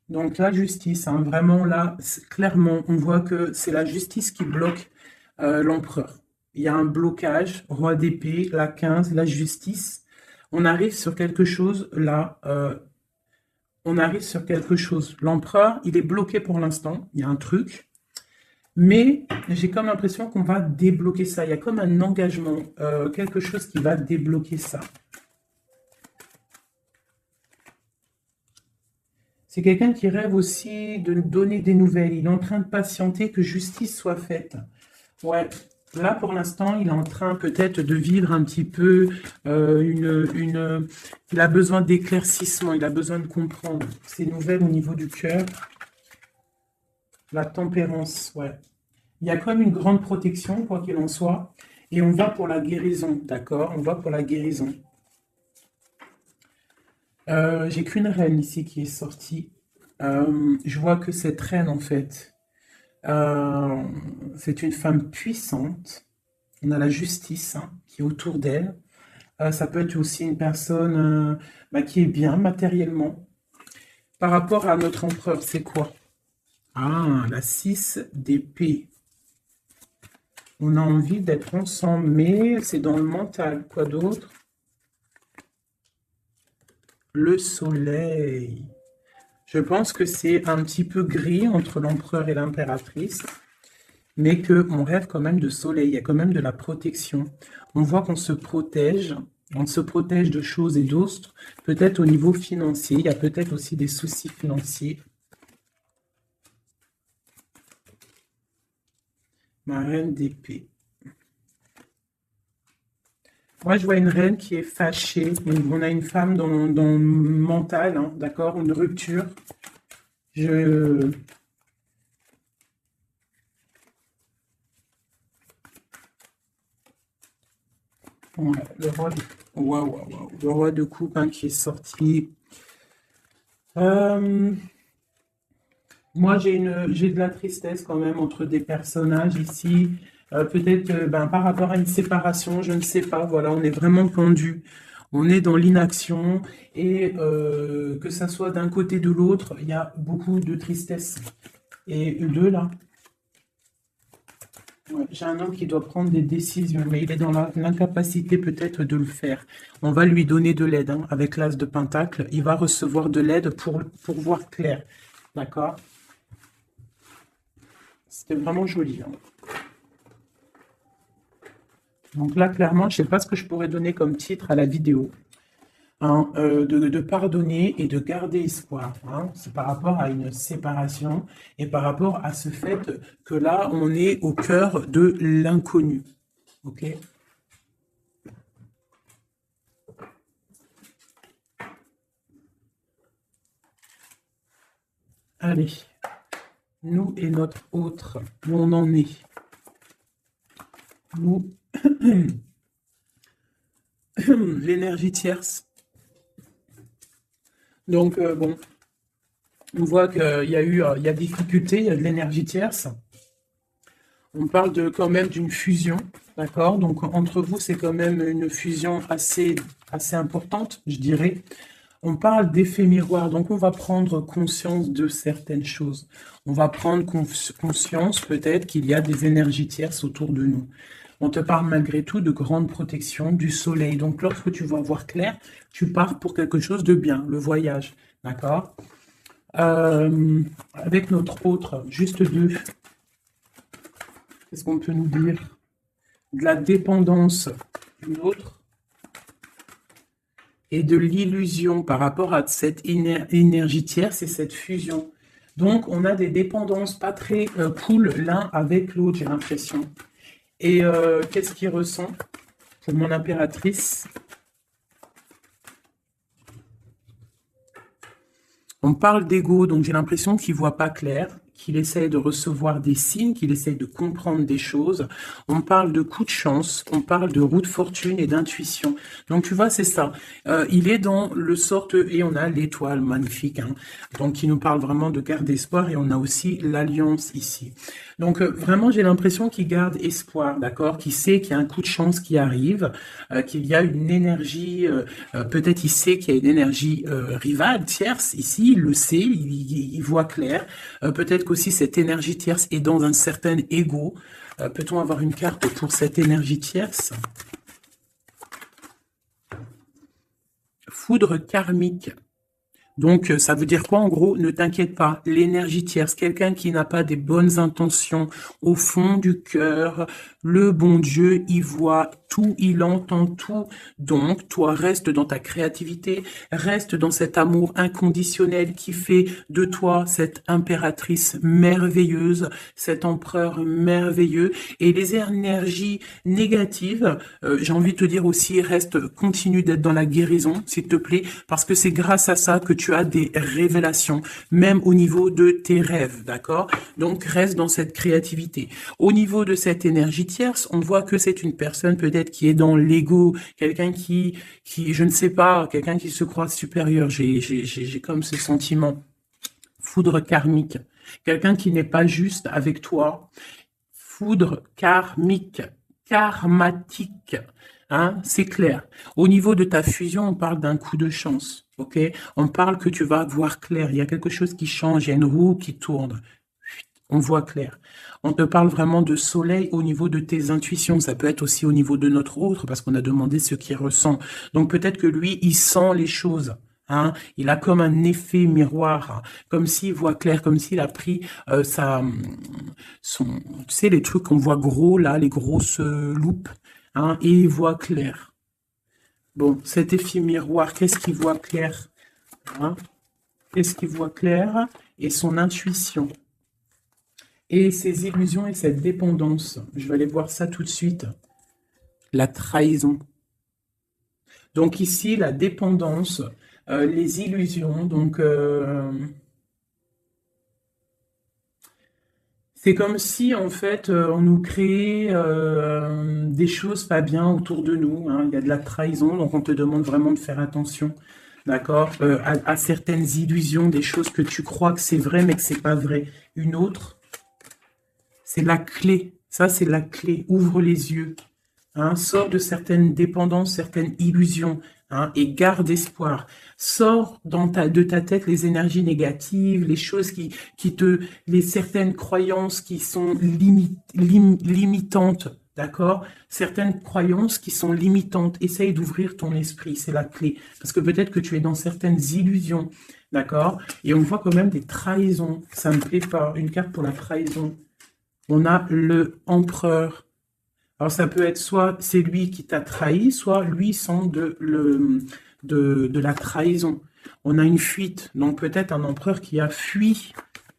Donc la justice, hein, vraiment là, clairement, on voit que c'est la justice qui bloque l'empereur. Il y a un blocage, roi d'épée, la 15, la justice. On arrive sur quelque chose là. On arrive sur quelque chose. L'empereur, il est bloqué pour l'instant. Il y a un truc. Mais j'ai comme l'impression qu'on va débloquer ça. Il y a comme un engagement, quelque chose qui va débloquer ça. C'est quelqu'un qui rêve aussi de donner des nouvelles. Il est en train de patienter que justice soit faite. Ouais, là pour l'instant, il est en train peut-être de vivre un petit peu il a besoin d'éclaircissement, il a besoin de comprendre ces nouvelles au niveau du cœur. La tempérance, ouais. Il y a comme une grande protection, quoi qu'il en soit. Et on va pour la guérison, d'accord? On va pour la guérison. J'ai qu'une reine ici qui est sortie. Je vois que cette reine, en fait, c'est une femme puissante. On a la justice hein, qui est autour d'elle. Ça peut être aussi une personne qui est bien matériellement. Par rapport à notre empereur, c'est quoi? Ah, la 6 d'épée. On a envie d'être ensemble, mais c'est dans le mental. Quoi d'autre? Le soleil. Je pense que c'est un petit peu gris entre l'empereur et l'impératrice, mais qu'on rêve quand même de soleil, il y a quand même de la protection. On voit qu'on se protège de choses et d'autres, peut-être au niveau financier, il y a peut-être aussi des soucis financiers. Ma reine d'épée. Moi, je vois une reine qui est fâchée. On a une femme dans le mental, hein, d'accord? Une rupture. Ouais, le roi de... Waouh, waouh, waouh. Le roi de coupe hein, qui est sorti. Moi, j'ai de la tristesse quand même entre des personnages ici. Peut-être par rapport à une séparation, je ne sais pas. Voilà, on est vraiment pendu. On est dans l'inaction et que ça soit d'un côté de l'autre, il y a beaucoup de tristesse. Et deux là, ouais, j'ai un homme qui doit prendre des décisions, mais il est dans l'incapacité peut-être de le faire. On va lui donner de l'aide hein, avec l'as de Pentacle. Il va recevoir de l'aide pour voir clair. D'accord? C'était vraiment joli. Hein. Donc là, clairement, je ne sais pas ce que je pourrais donner comme titre à la vidéo. Hein, de pardonner et de garder espoir. Hein. C'est par rapport à une séparation et par rapport à ce fait que là, on est au cœur de l'inconnu. OK? Allez, nous et notre autre, où on en est. Nous, l'énergie tierce. Donc, bon, on voit qu'il y a il y a difficulté, il y a de l'énergie tierce. On parle quand même d'une fusion, d'accord? Donc, entre vous, c'est quand même une fusion assez importante, je dirais. On parle d'effet miroir, donc on va prendre conscience de certaines choses. On va prendre conscience peut-être qu'il y a des énergies tierces autour de nous. On te parle malgré tout de grande protection du soleil. Donc lorsque tu vas voir clair, tu pars pour quelque chose de bien, le voyage, d'accord? Avec notre autre, juste deux. Qu'est-ce qu'on peut nous dire? De la dépendance d'une autre et de l'illusion par rapport à cette énergie tierce et cette fusion. Donc, on a des dépendances pas très cool l'un avec l'autre, j'ai l'impression. Et qu'est-ce qu'il ressent pour mon impératrice? On parle d'ego, donc j'ai l'impression qu'il ne voit pas clair, qu'il essaye de recevoir des signes, qu'il essaye de comprendre des choses. On parle de coup de chance, on parle de roue de fortune et d'intuition. Donc tu vois, c'est ça. Il est dans le sorte, et on a l'étoile magnifique, hein, donc qui nous parle vraiment de garder espoir, et on a aussi l'alliance ici. Donc vraiment, j'ai l'impression qu'il garde espoir, d'accord, qu'il sait qu'il y a un coup de chance qui arrive, qu'il y a une énergie, peut-être il sait qu'il y a une énergie rivale, tierce, ici, il le sait, il voit clair, peut-être peut-être qu'aussi cette énergie tierce est dans un certain ego. Peut-on avoir une carte pour cette énergie tierce? Foudre karmique. Donc, ça veut dire quoi en gros? Ne t'inquiète pas, l'énergie tierce, quelqu'un qui n'a pas des bonnes intentions au fond du cœur, le bon Dieu, il voit tout, il entend tout. Donc, toi, reste dans ta créativité, reste dans cet amour inconditionnel qui fait de toi cette impératrice merveilleuse, cet empereur merveilleux. Et les énergies négatives, j'ai envie de te dire aussi, continue d'être dans la guérison, s'il te plaît, parce que c'est grâce à ça que tu as des révélations, même au niveau de tes rêves, d'accord? Donc, reste dans cette créativité. Au niveau de cette énergie tierce, on voit que c'est une personne peut-être qui est dans l'ego, quelqu'un qui, je ne sais pas, quelqu'un qui se croit supérieur. J'ai comme ce sentiment. Foudre karmique. Quelqu'un qui n'est pas juste avec toi. Foudre karmique, karmatique. Hein, c'est clair. Au niveau de ta fusion, on parle d'un coup de chance. Ok, on parle que tu vas voir clair. Il y a quelque chose qui change. Il y a une roue qui tourne. On voit clair. On te parle vraiment de soleil au niveau de tes intuitions. Ça peut être aussi au niveau de notre autre, parce qu'on a demandé ce qu'il ressent. Donc peut-être que lui, il sent les choses. Hein, il a comme un effet miroir, hein, comme s'il voit clair, comme s'il a pris tu sais, les trucs qu'on voit gros là, les grosses loupes, hein, et il voit clair. Bon, cet effet miroir, qu'est-ce qu'il voit clair, hein? Qu'est-ce qu'il voit clair? Et son intuition. Et ses illusions et cette dépendance. Je vais aller voir ça tout de suite. La trahison. Donc ici, la dépendance, les illusions. Donc, c'est comme si, en fait, on nous créait des choses pas bien autour de nous. Hein. Il y a de la trahison, donc on te demande vraiment de faire attention. D'accord, à certaines illusions, des choses que tu crois que c'est vrai, mais que c'est pas vrai. Une autre, c'est la clé. Ça, c'est la clé. Ouvre les yeux. Hein, sors de certaines dépendances, certaines illusions. Hein, et garde espoir. Sors de ta tête les énergies négatives, les choses les certaines croyances qui sont limitantes. D'accord? Certaines croyances qui sont limitantes. Essaye d'ouvrir ton esprit, c'est la clé. Parce que peut-être que tu es dans certaines illusions. D'accord? Et on voit quand même des trahisons. Ça me plaît pas. Une carte pour la trahison. On a le empereur. Alors ça peut être soit c'est lui qui t'a trahi, soit lui sent de la trahison. On a une fuite. Donc peut-être un empereur qui a fui.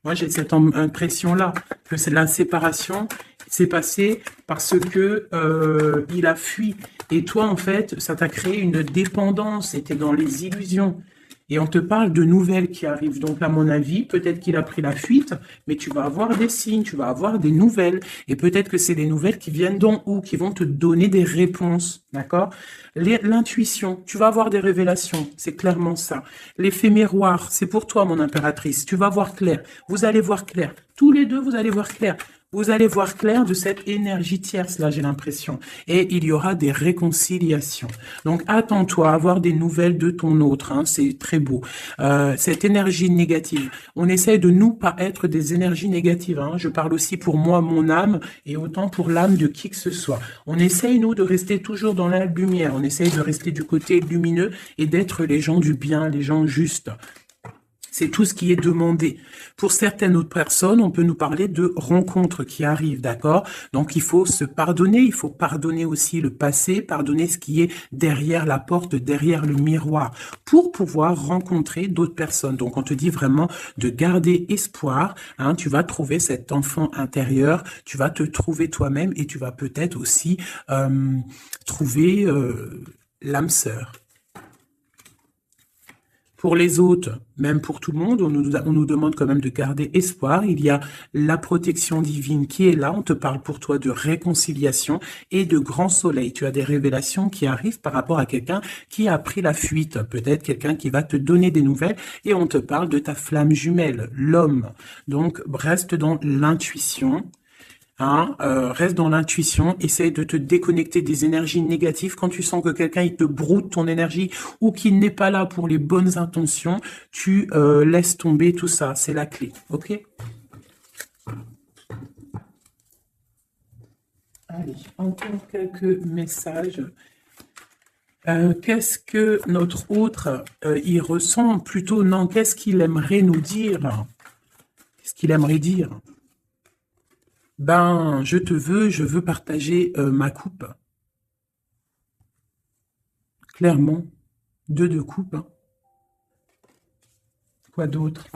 Moi j'ai cette impression-là. Que c'est la séparation. C'est passé parce que il a fui. Et toi, en fait, ça t'a créé une dépendance. C'était dans les illusions. Et on te parle de nouvelles qui arrivent. Donc, à mon avis, peut-être qu'il a pris la fuite, mais tu vas avoir des signes, tu vas avoir des nouvelles. Et peut-être que c'est des nouvelles qui viennent d'en haut, qui vont te donner des réponses. D'accord? L'intuition, tu vas avoir des révélations. C'est clairement ça. L'effet miroir, c'est pour toi, mon impératrice. Tu vas voir clair. Vous allez voir clair. Tous les deux, vous allez voir clair. Vous allez voir clair de cette énergie tierce, là, j'ai l'impression. Et il y aura des réconciliations. Donc, attends-toi à avoir des nouvelles de ton autre. Hein, c'est très beau. Cette énergie négative. On essaye de nous pas être des énergies négatives. Hein. Je parle aussi pour moi, mon âme, et autant pour l'âme de qui que ce soit. On essaye, nous, de rester toujours dans la lumière. On essaye de rester du côté lumineux et d'être les gens du bien, les gens justes. C'est tout ce qui est demandé. Pour certaines autres personnes, on peut nous parler de rencontres qui arrivent, d'accord? Donc, il faut se pardonner, il faut pardonner aussi le passé, pardonner ce qui est derrière la porte, derrière le miroir, pour pouvoir rencontrer d'autres personnes. Donc, on te dit vraiment de garder espoir, hein, tu vas trouver cet enfant intérieur, tu vas te trouver toi-même et tu vas peut-être aussi trouver l'âme sœur. Pour les autres, même pour tout le monde, on nous demande quand même de garder espoir. Il y a la protection divine qui est là. On te parle pour toi de réconciliation et de grand soleil. Tu as des révélations qui arrivent par rapport à quelqu'un qui a pris la fuite. Peut-être quelqu'un qui va te donner des nouvelles. Et on te parle de ta flamme jumelle, l'homme. Donc, reste dans l'intuition. Hein, reste dans l'intuition, essaye de te déconnecter des énergies négatives. Quand tu sens que quelqu'un il te broute ton énergie ou qu'il n'est pas là pour les bonnes intentions, tu laisses tomber tout ça. C'est la clé, ok? Allez, encore quelques messages. Qu'est-ce que notre autre y ressent? Plutôt, non, qu'est-ce qu'il aimerait nous dire? Qu'est-ce qu'il aimerait dire? Ben, je veux partager ma coupe. Clairement, deux de coupe. Hein. Quoi d'autre?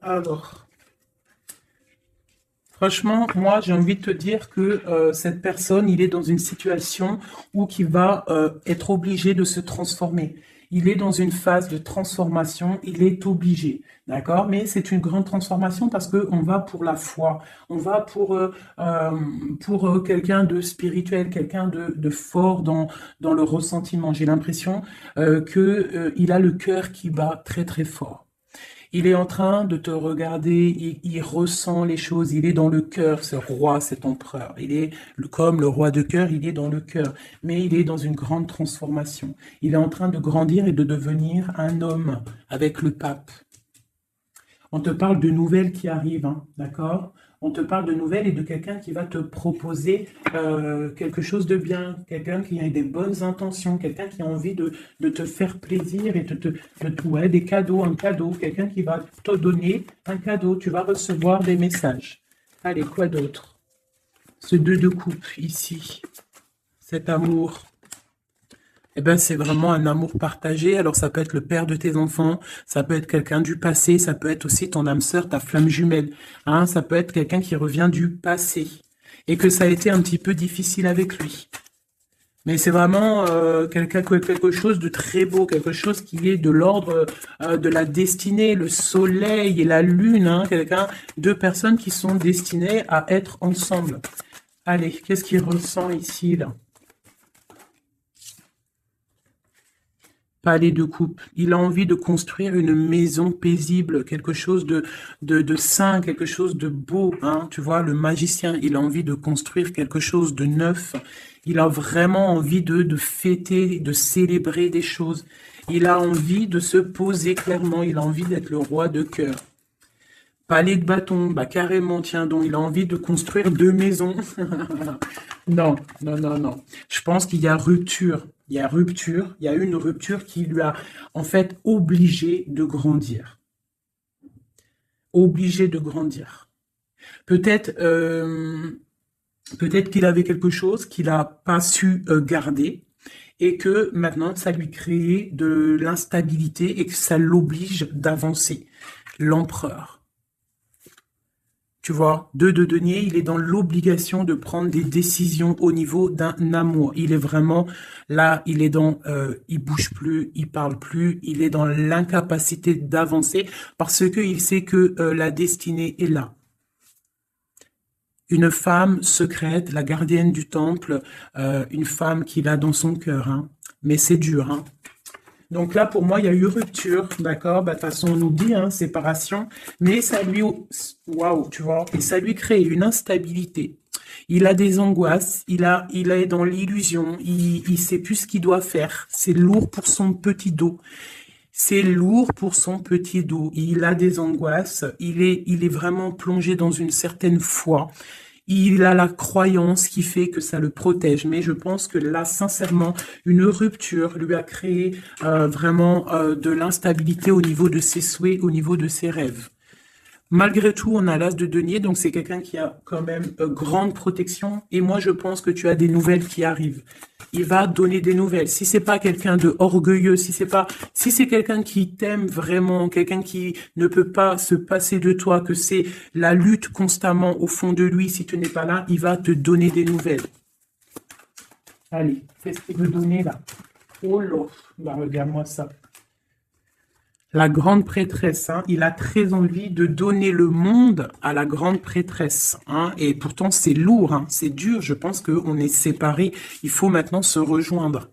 Alors, franchement, moi, j'ai envie de te dire que cette personne, il est dans une situation où il va être obligé de se transformer. Il est dans une phase de transformation, il est obligé, d'accord? Mais c'est une grande transformation parce que on va pour la foi, on va pour quelqu'un de spirituel, quelqu'un de fort dans le ressentiment. J'ai l'impression qu'il a le cœur qui bat très très fort. Il est en train de te regarder, il ressent les choses, il est dans le cœur, ce roi, cet empereur. Il est comme le roi de cœur, il est dans le cœur, mais il est dans une grande transformation. Il est en train de grandir et de devenir un homme avec le pape. On te parle de nouvelles qui arrivent, hein, d'accord? On te parle de nouvelles et de quelqu'un qui va te proposer quelque chose de bien, quelqu'un qui a des bonnes intentions, quelqu'un qui a envie de te faire plaisir et ouais, des cadeaux, un cadeau, quelqu'un qui va te donner un cadeau, tu vas recevoir des messages. Allez, quoi d'autre? Ce 2 de coupe ici, cet amour. Eh ben, c'est vraiment un amour partagé. Alors, ça peut être le père de tes enfants, ça peut être quelqu'un du passé, ça peut être aussi ton âme sœur, ta flamme jumelle. Hein, ça peut être quelqu'un qui revient du passé et que ça a été un petit peu difficile avec lui. Mais c'est vraiment quelque chose de très beau, quelque chose qui est de l'ordre de la destinée, le soleil et la lune. Hein, deux personnes qui sont destinées à être ensemble. Allez, qu'est-ce qu'il ressent ici, là? Palais de coupe. Il a envie de construire une maison paisible, quelque chose de sain, quelque chose de beau. Hein. Tu vois, le magicien, il a envie de construire quelque chose de neuf. Il a vraiment envie de fêter, de célébrer des choses. Il a envie de se poser clairement. Il a envie d'être le roi de cœur. Palais de bâton, bah carrément, tiens donc, il a envie de construire 2 maisons. Non, non, non, non. Je pense qu'il y a rupture. Il y a rupture. Il y a une rupture qui lui a, en fait, obligé de grandir. Obligé de grandir. Peut-être peut-être qu'il avait quelque chose qu'il n'a pas su garder et que maintenant, ça lui crée de l'instabilité et que ça l'oblige d'avancer. L'empereur. Tu vois, 2 de denier, il est dans l'obligation de prendre des décisions au niveau d'un amour. Il est vraiment là, il bouge plus, il parle plus, il est dans l'incapacité d'avancer parce qu'il sait que la destinée est là. Une femme secrète, la gardienne du temple, une femme qu'il a dans son cœur. Hein. Mais c'est dur, hein. Donc là, pour moi, il y a eu rupture, d'accord? Bah, de toute façon, on nous dit, hein, séparation, mais ça lui, waouh, tu vois, et ça lui crée une instabilité. Il a des angoisses, il est dans l'illusion, il sait plus ce qu'il doit faire. C'est lourd pour son petit dos. C'est lourd pour son petit dos. Il a des angoisses, il est vraiment plongé dans une certaine foi. Il a la croyance qui fait que ça le protège. Mais je pense que là, sincèrement, une rupture lui a créé vraiment de l'instabilité au niveau de ses souhaits, au niveau de ses rêves. Malgré tout, on a l'as de denier, donc c'est quelqu'un qui a quand même grande protection. Et moi, je pense que tu as des nouvelles qui arrivent. Il va donner des nouvelles. Si c'est pas quelqu'un de orgueilleux, si c'est quelqu'un qui t'aime vraiment, quelqu'un qui ne peut pas se passer de toi, que c'est la lutte constamment au fond de lui, si tu n'es pas là, il va te donner des nouvelles. Allez, qu'est-ce qu'il veut donner là? Oh là, bah regarde-moi ça. La grande prêtresse, hein, il a très envie de donner le monde à la grande prêtresse. Hein, et pourtant, c'est lourd, hein, c'est dur. Je pense qu'on est séparés. Il faut maintenant se rejoindre.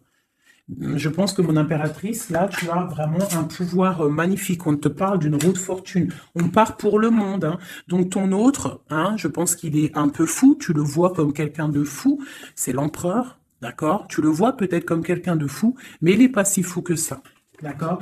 Je pense que mon impératrice, là, tu as vraiment un pouvoir magnifique. On te parle d'une roue de fortune. On part pour le monde. Hein. Donc ton autre, hein, je pense qu'il est un peu fou. Tu le vois comme quelqu'un de fou. C'est l'empereur, d'accord? Tu le vois peut-être comme quelqu'un de fou, mais il n'est pas si fou que ça, d'accord?